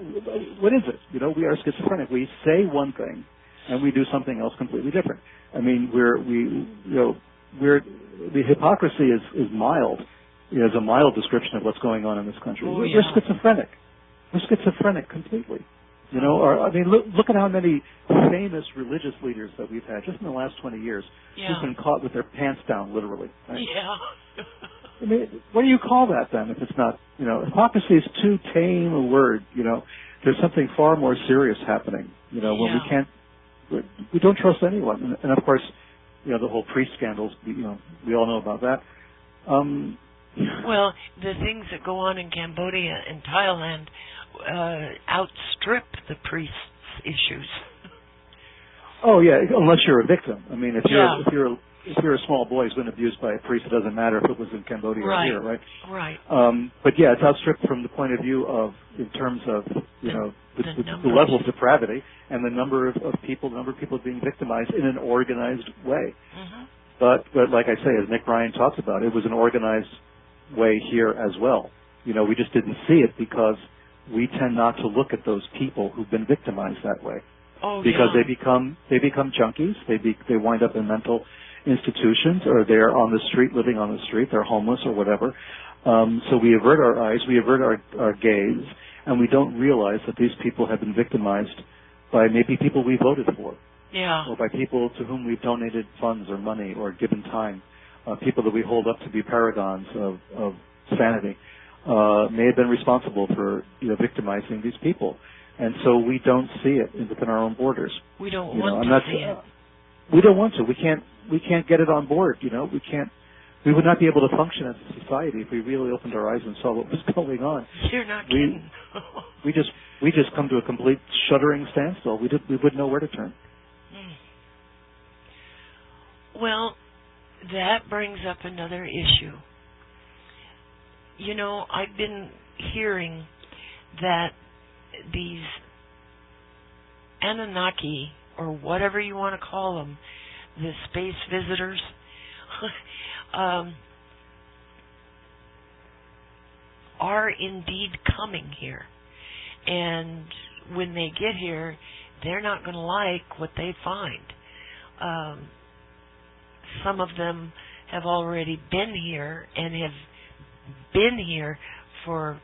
What is it? You know, we are schizophrenic. We say one thing, and we do something else completely different. I mean, the hypocrisy is mild. Is a mild description of what's going on in this country. Oh, we're schizophrenic. We're schizophrenic completely. You know, I mean, look at how many famous religious leaders that we've had just in the last 20 years who've been caught with their pants down, literally. Right? Yeah. I mean, what do you call that then if it's not, you know, hypocrisy is too tame a word, you know. There's something far more serious happening, you know, when we don't trust anyone. And of course, you know, the whole priest scandals, you know, we all know about that. Well, the things that go on in Cambodia and Thailand outstrip the priests' issues. Oh yeah, unless you're a victim. I mean, if you're a small boy who's been abused by a priest, it doesn't matter if it was in Cambodia or here, right? Right. But yeah, it's outstripped from the point of view of, in terms of, you know, the level of depravity and the number of people being victimized in an organized way. Mm-hmm. But like I say, as Nick Ryan talks about, it was an organized way here as well. You know, we just didn't see it because we tend not to look at those people who've been victimized that way. Oh, because they become junkies. They wind up in mental institutions, or they're on the street, living on the street. They're homeless or whatever. So we avert our eyes, we avert our gaze, and we don't realize that these people have been victimized by maybe people we voted for. Yeah. Or by people to whom we've donated funds or money or given time. People that we hold up to be paragons of sanity may have been responsible for, you know, victimizing these people. And so we don't see it within our own borders. We don't want to see it. We don't want to. We can't get it on board, you know. We would not be able to function as a society if we really opened our eyes and saw what was going on. You're not kidding. we just come to a complete shuddering standstill. We wouldn't know where to turn. Well, that brings up another issue. You know, I've been hearing that these Anunnaki, or whatever you want to call them, the space visitors, are indeed coming here. And when they get here, they're not going to like what they find. Some of them have already been here and have been here for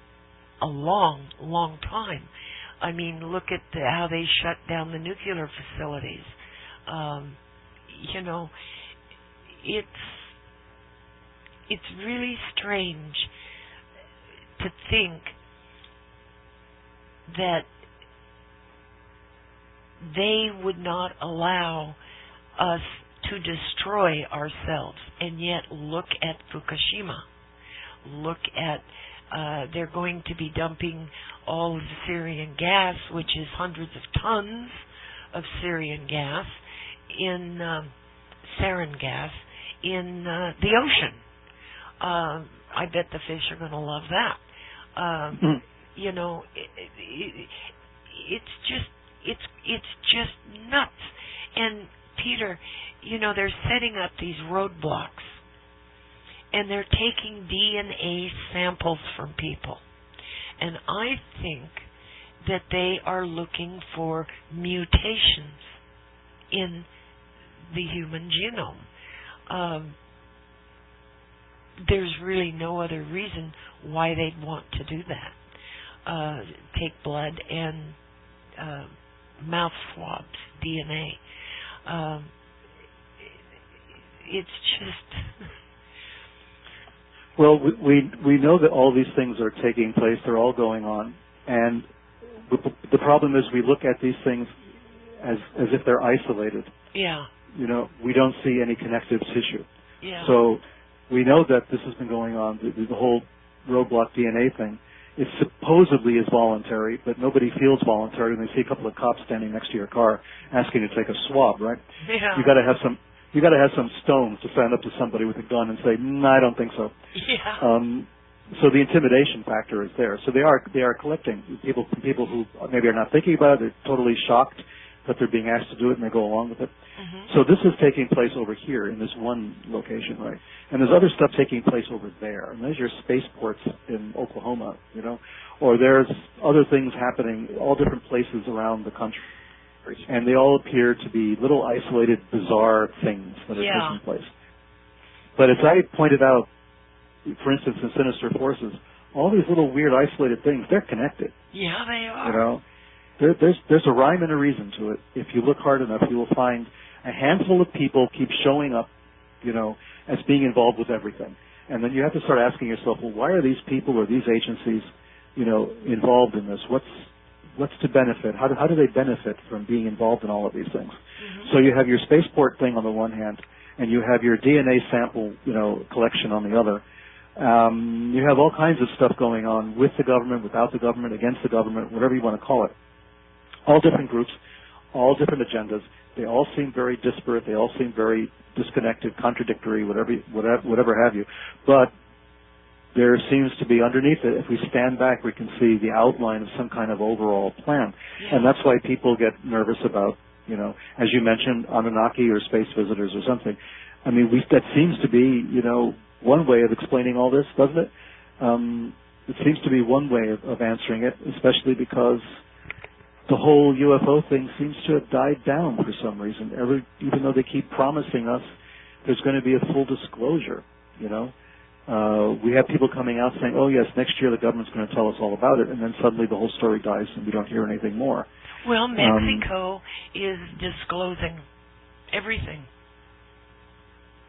a long, long time. I mean, look at how they shut down the nuclear facilities. You know, it's really strange to think that they would not allow us to destroy ourselves, and yet look at Fukushima. Look at they're going to be dumping all of the Syrian gas, which is hundreds of tons of Syrian gas in sarin gas in the ocean. I bet the fish are going to love that. You know, it's just nuts. And Peter, you know, they're setting up these roadblocks, and they're taking DNA samples from people. And I think that they are looking for mutations in the human genome. There's really no other reason why they'd want to do that. Take blood and mouth swabs, DNA. It's just... Well, we know that all these things are taking place. They're all going on. And the problem is we look at these things as if they're isolated. Yeah. You know, we don't see any connective tissue. Yeah. So we know that this has been going on, the whole roadblock DNA thing. It supposedly is voluntary, but nobody feels voluntary when they see a couple of cops standing next to your car asking to take a swab, right? Yeah. You got to have some stones to stand up to somebody with a gun and say, "No, I don't think so." Yeah. So the intimidation factor is there. So they are collecting people who maybe are not thinking about it. They're totally shocked that they're being asked to do it, and they go along with it. Mm-hmm. So this is taking place over here in this one location, right? And there's other stuff taking place over there. And there's your spaceports in Oklahoma, you know, or there's other things happening all different places around the country. And they all appear to be little isolated, bizarre things that are taking place. But as I pointed out, for instance, in Sinister Forces, all these little weird isolated things, they're connected. Yeah, they are. You know, there's a rhyme and a reason to it. If you look hard enough, you will find a handful of people keep showing up, you know, as being involved with everything. And then you have to start asking yourself, well, why are these people or these agencies, you know, involved in this? What's to benefit? How do they benefit from being involved in all of these things? Mm-hmm. So you have your spaceport thing on the one hand, and you have your DNA sample, you know, collection on the other. You have all kinds of stuff going on with the government, without the government, against the government, whatever you want to call it. All different groups, all different agendas. They all seem very disparate. They all seem very disconnected, contradictory, whatever have you. But there seems to be underneath it, if we stand back, we can see the outline of some kind of overall plan. Yeah. And that's why people get nervous about, you know, as you mentioned, Anunnaki or space visitors or something. I mean, that seems to be, you know, one way of explaining all this, doesn't it? It seems to be one way of answering it, especially because the whole UFO thing seems to have died down for some reason. Even though they keep promising us there's going to be a full disclosure, you know. We have people coming out saying, oh, yes, next year the government's going to tell us all about it, and then suddenly the whole story dies and we don't hear anything more. Well, Mexico is disclosing everything.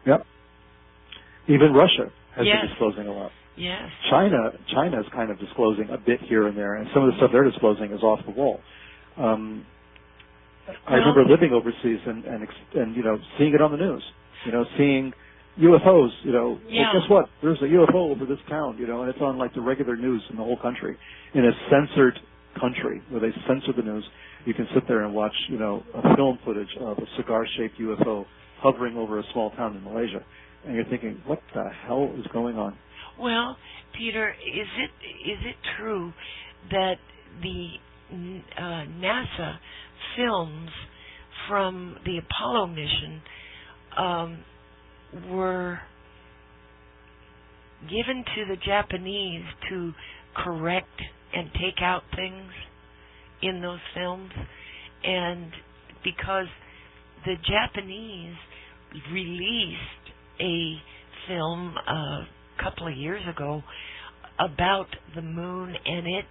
Yep. Even Russia has been disclosing a lot. Yes. China is kind of disclosing a bit here and there, and some of the stuff they're disclosing is off the wall. I remember living overseas and you know, seeing it on the news, you know, seeing UFOs, you know, well, guess what? There's a UFO over this town, you know, and it's on like the regular news in the whole country. In a censored country where they censor the news, you can sit there and watch, you know, a film footage of a cigar-shaped UFO hovering over a small town in Malaysia. And you're thinking, what the hell is going on? Well, Peter, is it true that the NASA films from the Apollo mission were given to the Japanese to correct and take out things in those films? And because the Japanese released a film a couple of years ago about the moon, and it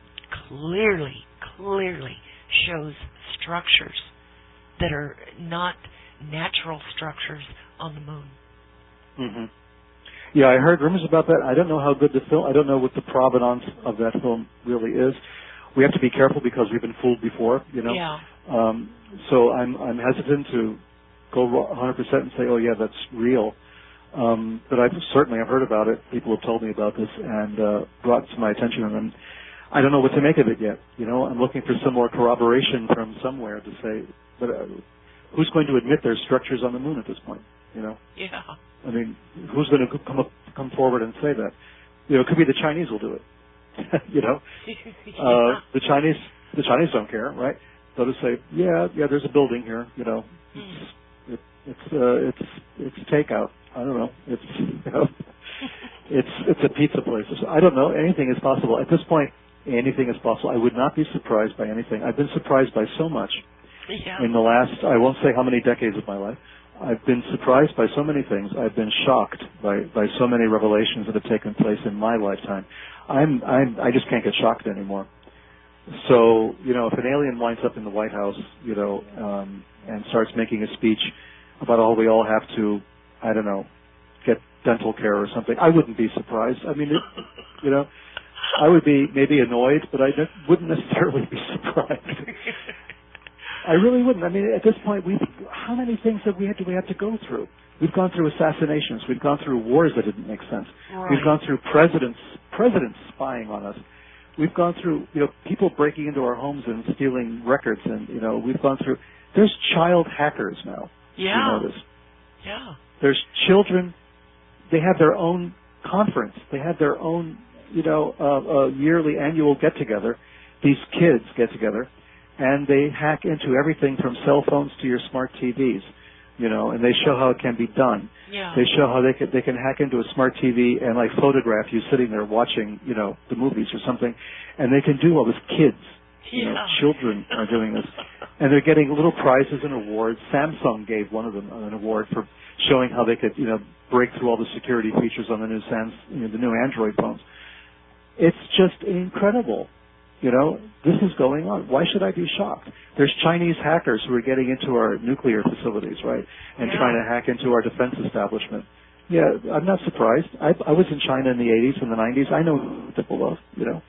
clearly clearly shows structures that are not natural structures on the moon. Mm-hmm. Yeah, I heard rumors about that. I don't know how good the film, I don't know what the provenance of that film really is. We have to be careful because we've been fooled before, you know. Yeah. So I'm hesitant to go 100% and say, oh yeah, that's real. But I've heard about it. People have told me about this and brought it to my attention, and I don't know what to make of it yet. You know, I'm looking for some more corroboration from somewhere to say, but who's going to admit there's structures on the moon at this point? You know? Yeah. I mean, who's going to come forward and say that? You know, it could be the Chinese will do it. You know, the Chinese don't care, right? They'll just say, yeah, there's a building here. You know, it's takeout. I don't know. It's you know, it's a pizza place. I don't know. Anything is possible at this point. Anything is possible. I would not be surprised by anything. I've been surprised by so much in the last, I won't say how many decades of my life. I've been surprised by so many things. I've been shocked by so many revelations that have taken place in my lifetime. I just can't get shocked anymore. So, you know, if an alien winds up in the White House, you know, and starts making a speech about all we all have to, I don't know, get dental care or something, I wouldn't be surprised. I mean, you know, I would be maybe annoyed, but I wouldn't necessarily be surprised. I really wouldn't. I mean, at this point, how many things do we have to go through? We've gone through assassinations. We've gone through wars that didn't make sense. Right. We've gone through presidents spying on us. We've gone through, you know, people breaking into our homes and stealing records, and you know, we've gone through. There's child hackers now. Yeah. You know this. Yeah. There's children. They have their own conference. They have their own, you know, yearly annual get together. These kids get together, and they hack into everything from cell phones to your smart TVs. You know, and they show how it can be done. Yeah. They show how they can hack into a smart TV and like photograph you sitting there watching, you know, the movies or something, and they can do all this. Kids, you know, children are doing this, and they're getting little prizes and awards. Samsung gave one of them an award for showing how they could, you know, break through all the security features on the new the new Android phones. It's just incredible. You know, this is going on. Why should I be shocked? There's Chinese hackers who are getting into our nuclear facilities, right, and trying to hack into our defense establishment. Yeah, I'm not surprised. I was in China in the 80s and the 90s. I know people of, you know.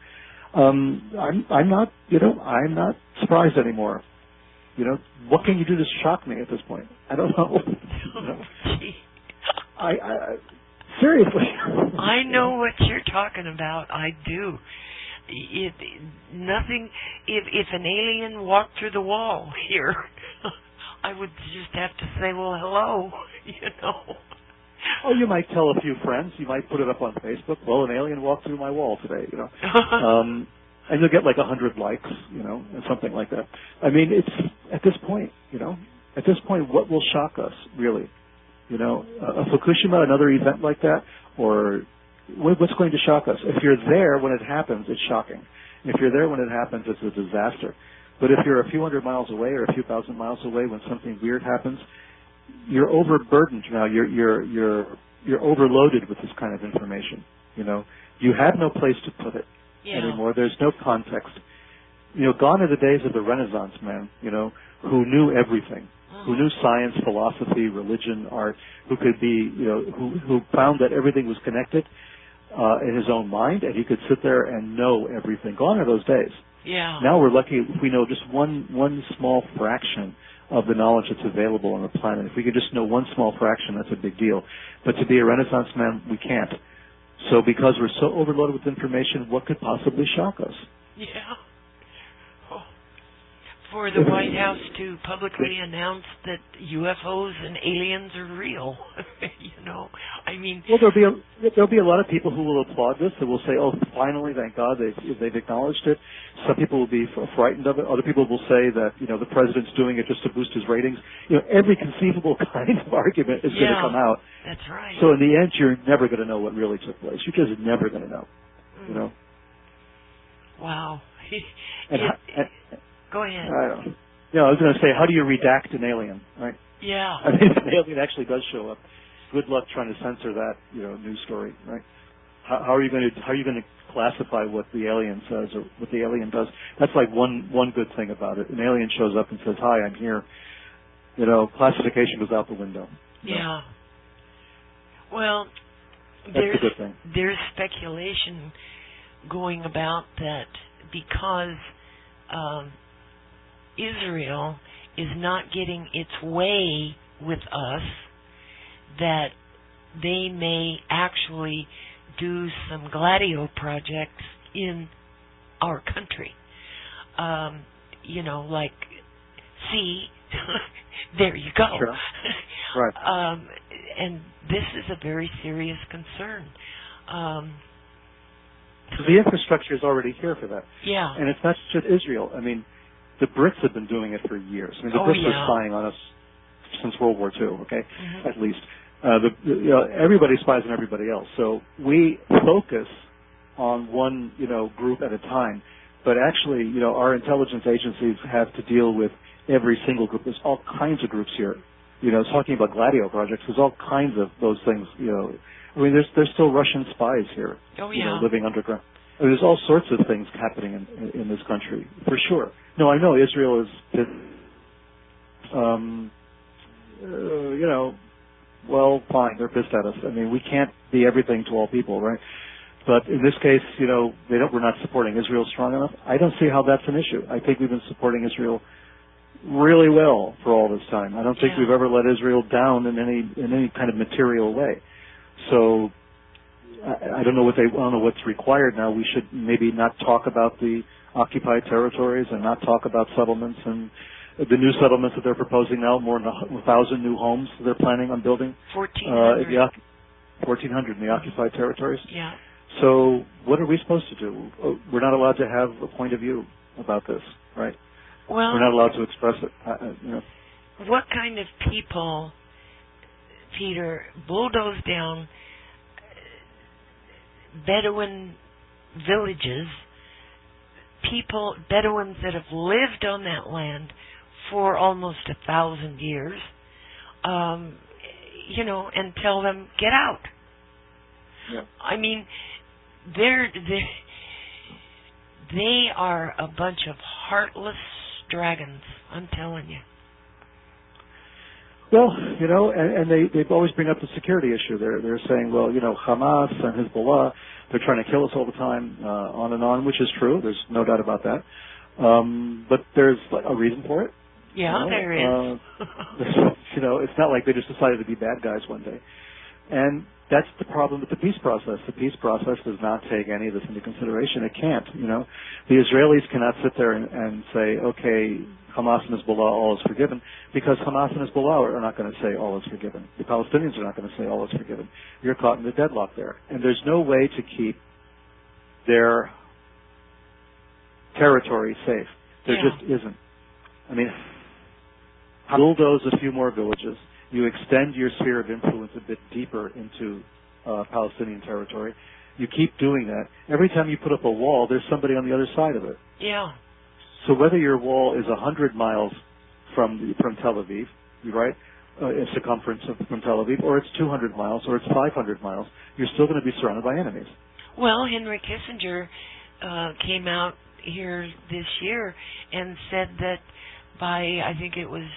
I'm not, you know, I'm not surprised anymore. You know, what can you do to shock me at this point? I don't know. You know? I seriously. I know what you're talking about. I do. If an alien walked through the wall here, I would just have to say, well, hello, you know. Oh, you might tell a few friends. You might put it up on Facebook. Well, an alien walked through my wall today, you know. And you'll get like 100 likes, you know, and something like that. I mean, it's at this point, you know, at this point, what will shock us, really? You know, a Fukushima, another event like that, or what's going to shock us? If you're there when it happens, it's shocking. If you're there when it happens, it's a disaster. But if you're a few hundred miles away or a few thousand miles away when something weird happens, you're overburdened now. You're overloaded with this kind of information. You know, you have no place to put it anymore. There's no context. You know, gone are the days of the Renaissance man. You know, who knew everything. Who knew science, philosophy, religion, art, who could be, you know, who found that everything was connected in his own mind, and he could sit there and know everything. Gone are those days. Yeah. Now we're lucky if we know just one small fraction of the knowledge that's available on the planet. If we could just know one small fraction, that's a big deal. But to be a Renaissance man, we can't. So because we're so overloaded with information, what could possibly shock us? Yeah. For the White House to publicly announce that UFOs and aliens are real, you know, I mean. Well, there'll be a lot of people who will applaud this and will say, "Oh, finally, thank God they've acknowledged it." Some people will be frightened of it. Other people will say that, you know, the president's doing it just to boost his ratings. You know, every conceivable kind of argument is going to come out. That's right. So in the end, you're never going to know what really took place. You're just never going to know. You know. Wow. Go ahead. I don't know. You know, I was going to say, how do you redact an alien, right? Yeah. I mean, if an alien actually does show up, good luck trying to censor that, you know, news story, right? How are you going to classify what the alien says or what the alien does? That's like one good thing about it. An alien shows up and says, "Hi, I'm here." Classification goes out the window. Yeah. Well, that's a good thing. There's speculation going about that because Israel is not getting its way with us, that they may actually do some gladio projects in our country. Like, see, there you go. Sure. Right. And this is a very serious concern. The infrastructure is already here for that. Yeah. And it's not just Israel. I mean, the Brits have been doing it for years. I mean, the Brits are spying on us since World War II, okay, at least. Everybody spies on everybody else. So we focus on one, group at a time. But actually, our intelligence agencies have to deal with every single group. There's all kinds of groups here. Talking about gladio projects, there's all kinds of those things, I mean, there's still Russian spies here, living underground. I mean, there's all sorts of things happening in this country, for sure. No, I know Israel is, well, fine, they're pissed at us. I mean, we can't be everything to all people, right? But in this case, we're not supporting Israel strong enough. I don't see how that's an issue. I think we've been supporting Israel really well for all this time. I don't think we've ever let Israel down in any kind of material way. So I don't know what's required now. We should maybe not talk about the occupied territories and not talk about settlements and the new settlements that they're proposing now. More than 1,000 new homes they're planning on building. 1,400. 1,400 in the occupied territories. Yeah. So what are we supposed to do? We're not allowed to have a point of view about this, right? Well, we're not allowed to express it. What kind of people, Peter, bulldoze down Bedouin villages, Bedouins that have lived on that land for almost 1,000 years, and tell them, get out. Yeah. I mean, they are a bunch of heartless dragons, I'm telling you. Well, and they always bring up the security issue. They're saying, well, Hamas and Hezbollah, they're trying to kill us all the time, on and on, which is true. There's no doubt about that. But there's a reason for it. Yeah, there is. It's not like they just decided to be bad guys one day. And that's the problem with the peace process. The peace process does not take any of this into consideration. It can't, The Israelis cannot sit there and say, okay, Hamas and Hezbollah, all is forgiven, because Hamas and Hezbollah are not going to say all is forgiven. The Palestinians are not going to say all is forgiven. You're caught in the deadlock there. And there's no way to keep their territory safe. There just isn't. I mean, bulldoze a few more villages. You extend your sphere of influence a bit deeper into Palestinian territory. You keep doing that. Every time you put up a wall, there's somebody on the other side of it. Yeah. So whether your wall is 100 miles from Tel Aviv, right, in circumference from Tel Aviv, or it's 200 miles, or it's 500 miles, you're still going to be surrounded by enemies. Well, Henry Kissinger came out here this year and said that by, I think it was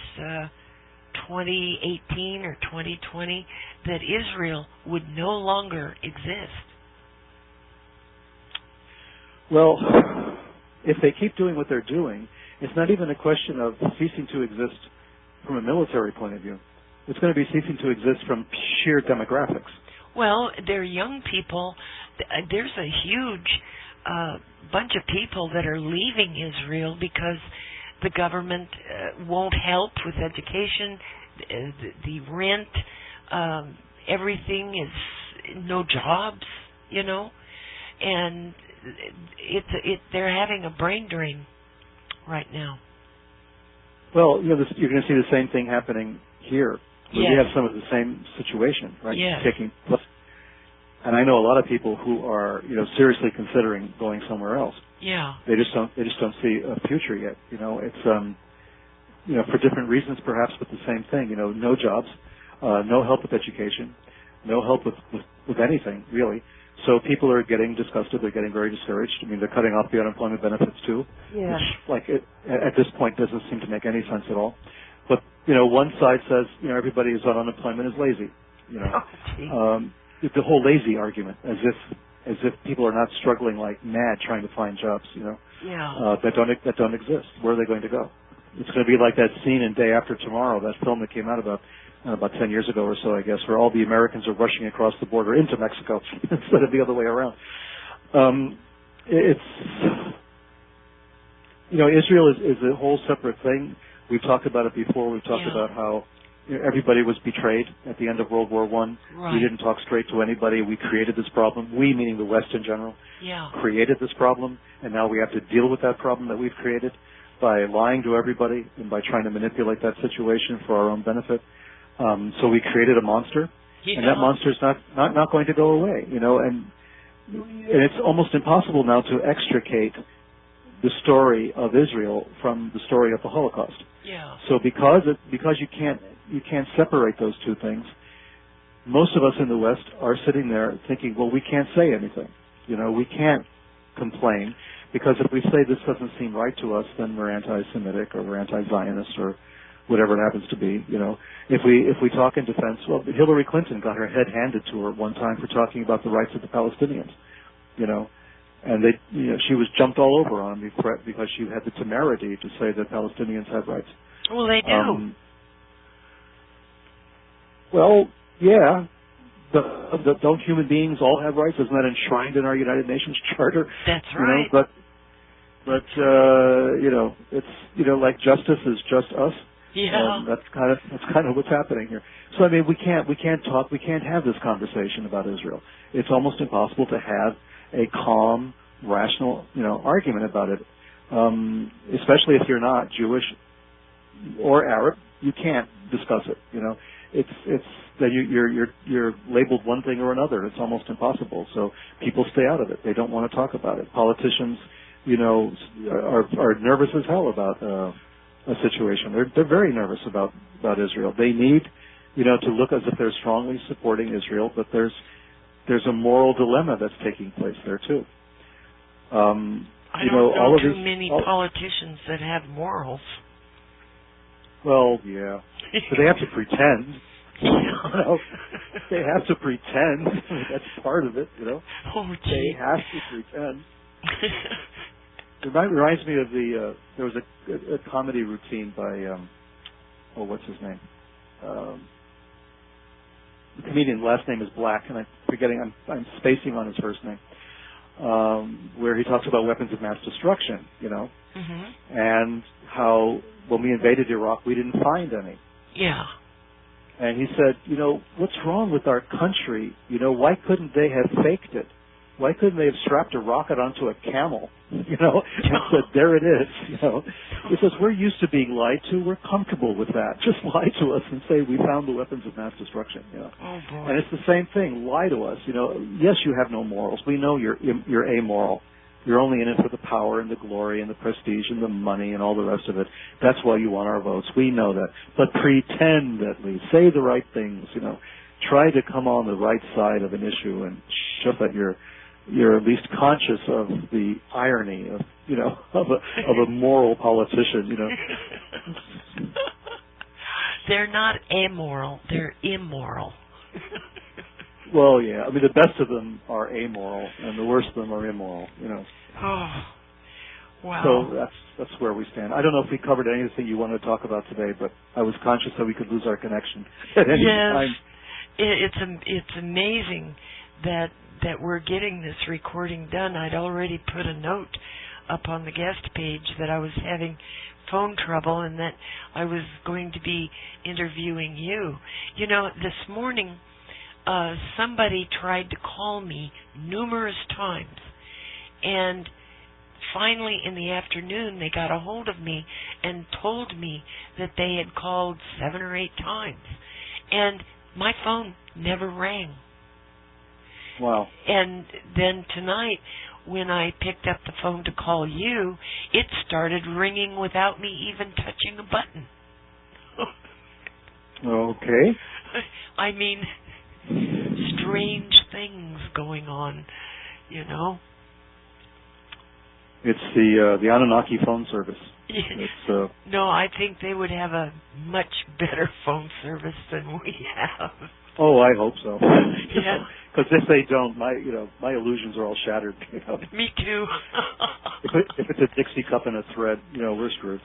2018 or 2020, that Israel would no longer exist. Well, if they keep doing what they're doing, it's not even a question of ceasing to exist from a military point of view. It's going to be ceasing to exist from sheer demographics. Well, they're young people. There's a huge bunch of people that are leaving Israel because the government won't help with education, the rent, everything is no jobs, and they're having a brain drain right now. Well, you're going to see the same thing happening here. Where we have some of the same situation, right? Yes. Taking place. And I know a lot of people who are, seriously considering going somewhere else. Yeah. They just don't see a future yet. It's for different reasons perhaps, but the same thing. No jobs, no help with education, no help with anything really. So people are getting disgusted. They're getting very discouraged. I mean, they're cutting off the unemployment benefits too, Yeah. which, at this point, doesn't seem to make any sense at all. But one side says, everybody who's on unemployment is lazy. The whole lazy argument, as if people are not struggling like mad trying to find jobs, that don't exist. Where are they going to go? It's going to be like that scene in Day After Tomorrow, that film that came out about 10 years ago or so, I guess, where all the Americans are rushing across the border into Mexico instead of the other way around. Israel is a whole separate thing. We've talked about it before. We've talked about how everybody was betrayed at the end of World War I. Right. We didn't talk straight to anybody. We created this problem. We, meaning the West in general, created this problem, and now we have to deal with that problem that we've created by lying to everybody and by trying to manipulate that situation for our own benefit. So we created a monster, and that monster's not going to go away. And it's almost impossible now to extricate the story of Israel from the story of the Holocaust. Yeah. So because you can't separate those two things, most of us in the West are sitting there thinking, well, we can't say anything. We can't complain, because if we say this doesn't seem right to us, then we're anti-Semitic or we're anti-Zionist or whatever it happens to be. If we talk in defense, well, Hillary Clinton got her head handed to her one time for talking about the rights of the Palestinians. And she was jumped all over on because she had the temerity to say that Palestinians have rights. Well, they do. Well, yeah. Don't human beings all have rights? Isn't that enshrined in our United Nations Charter? That's right. But it's like justice is just us. Yeah. That's kind of what's happening here. So I mean, we can't have this conversation about Israel. It's almost impossible to have a calm, rational, argument about it. Especially if you're not Jewish or Arab, you can't discuss it. It's that you're labeled one thing or another. It's almost impossible. So people stay out of it. They don't want to talk about it. Politicians, are nervous as hell about a situation. They're very nervous about Israel. They need, to look as if they're strongly supporting Israel, but there's a moral dilemma that's taking place there too. I don't know too many politicians that have morals. Well, yeah, but they have to pretend. They have to pretend. That's part of it, Oh, gee. They have to pretend. It reminds me of there was a comedy routine by, what's his name? The comedian, last name is Black, and I'm spacing on his first name, where he talks about weapons of mass destruction, and how when we invaded Iraq, we didn't find any. Yeah. And he said, what's wrong with our country? Why couldn't they have faked it? Why couldn't they have strapped a rocket onto a camel, and said, there it is, He says, we're used to being lied to. We're comfortable with that. Just lie to us and say we found the weapons of mass destruction, Oh, boy. And it's the same thing. Lie to us, Yes, you have no morals. We know you're amoral. You're only in it for the power and the glory and the prestige and the money and all the rest of it. That's why you want our votes. We know that. But pretend at least. Say the right things, Try to come on the right side of an issue and show that you're at least conscious of the irony of a moral politician, They're not amoral, they're immoral. Well, yeah. I mean, the best of them are amoral, and the worst of them are immoral, Oh, wow. So that's where we stand. I don't know if we covered anything you wanted to talk about today, but I was conscious that we could lose our connection at any time. It's amazing that we're getting this recording done. I'd already put a note up on the guest page that I was having phone trouble and that I was going to be interviewing you. This morning, somebody tried to call me numerous times, and finally in the afternoon they got a hold of me and told me that they had called 7 or 8 times, and my phone never rang. Wow. And then tonight, when I picked up the phone to call you, it started ringing without me even touching a button. Okay. I mean, strange things going on, you know. It's the Anunnaki phone service. It's, no, I think they would have a much better phone service than we have. Oh, I hope so. Yeah. Because if they don't, my illusions are all shattered. You know? Me too. if it's a Dixie cup and a thread, we're screwed.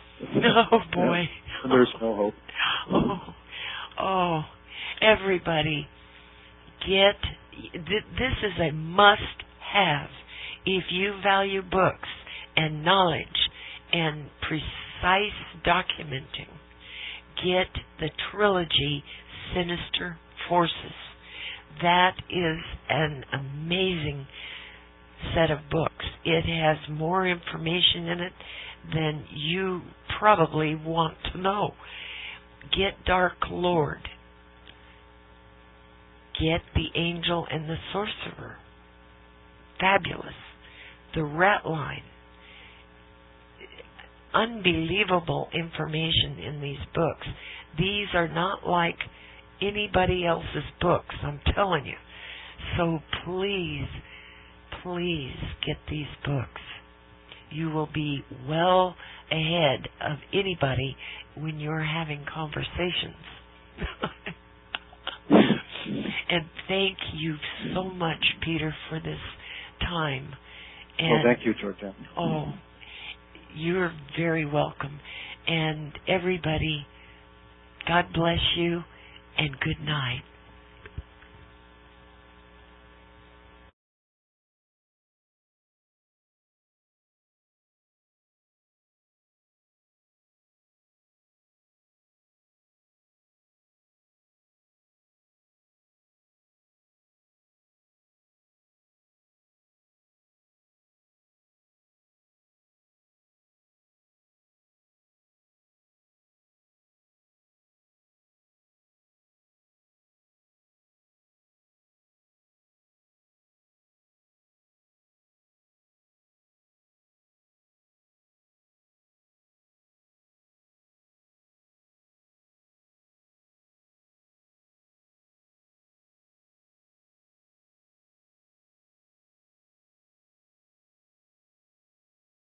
Oh boy. Yeah. There's no hope. Oh, everybody, this is a must-have if you value books and knowledge and precise documenting. Get the trilogy Sinister Forces. That is an amazing set of books. It has more information in it than you probably want to know. Get Dark Lord. Get The Angel and the Sorcerer. Fabulous. The Rat Line. Unbelievable information in these books. These are not like anybody else's books, I'm telling you. So please, please get these books. You will be well ahead of anybody when you're having conversations. And thank you so much, Peter, for this time. And thank you, GeorgeAnn. Oh, you're very welcome. And everybody, God bless you and good night.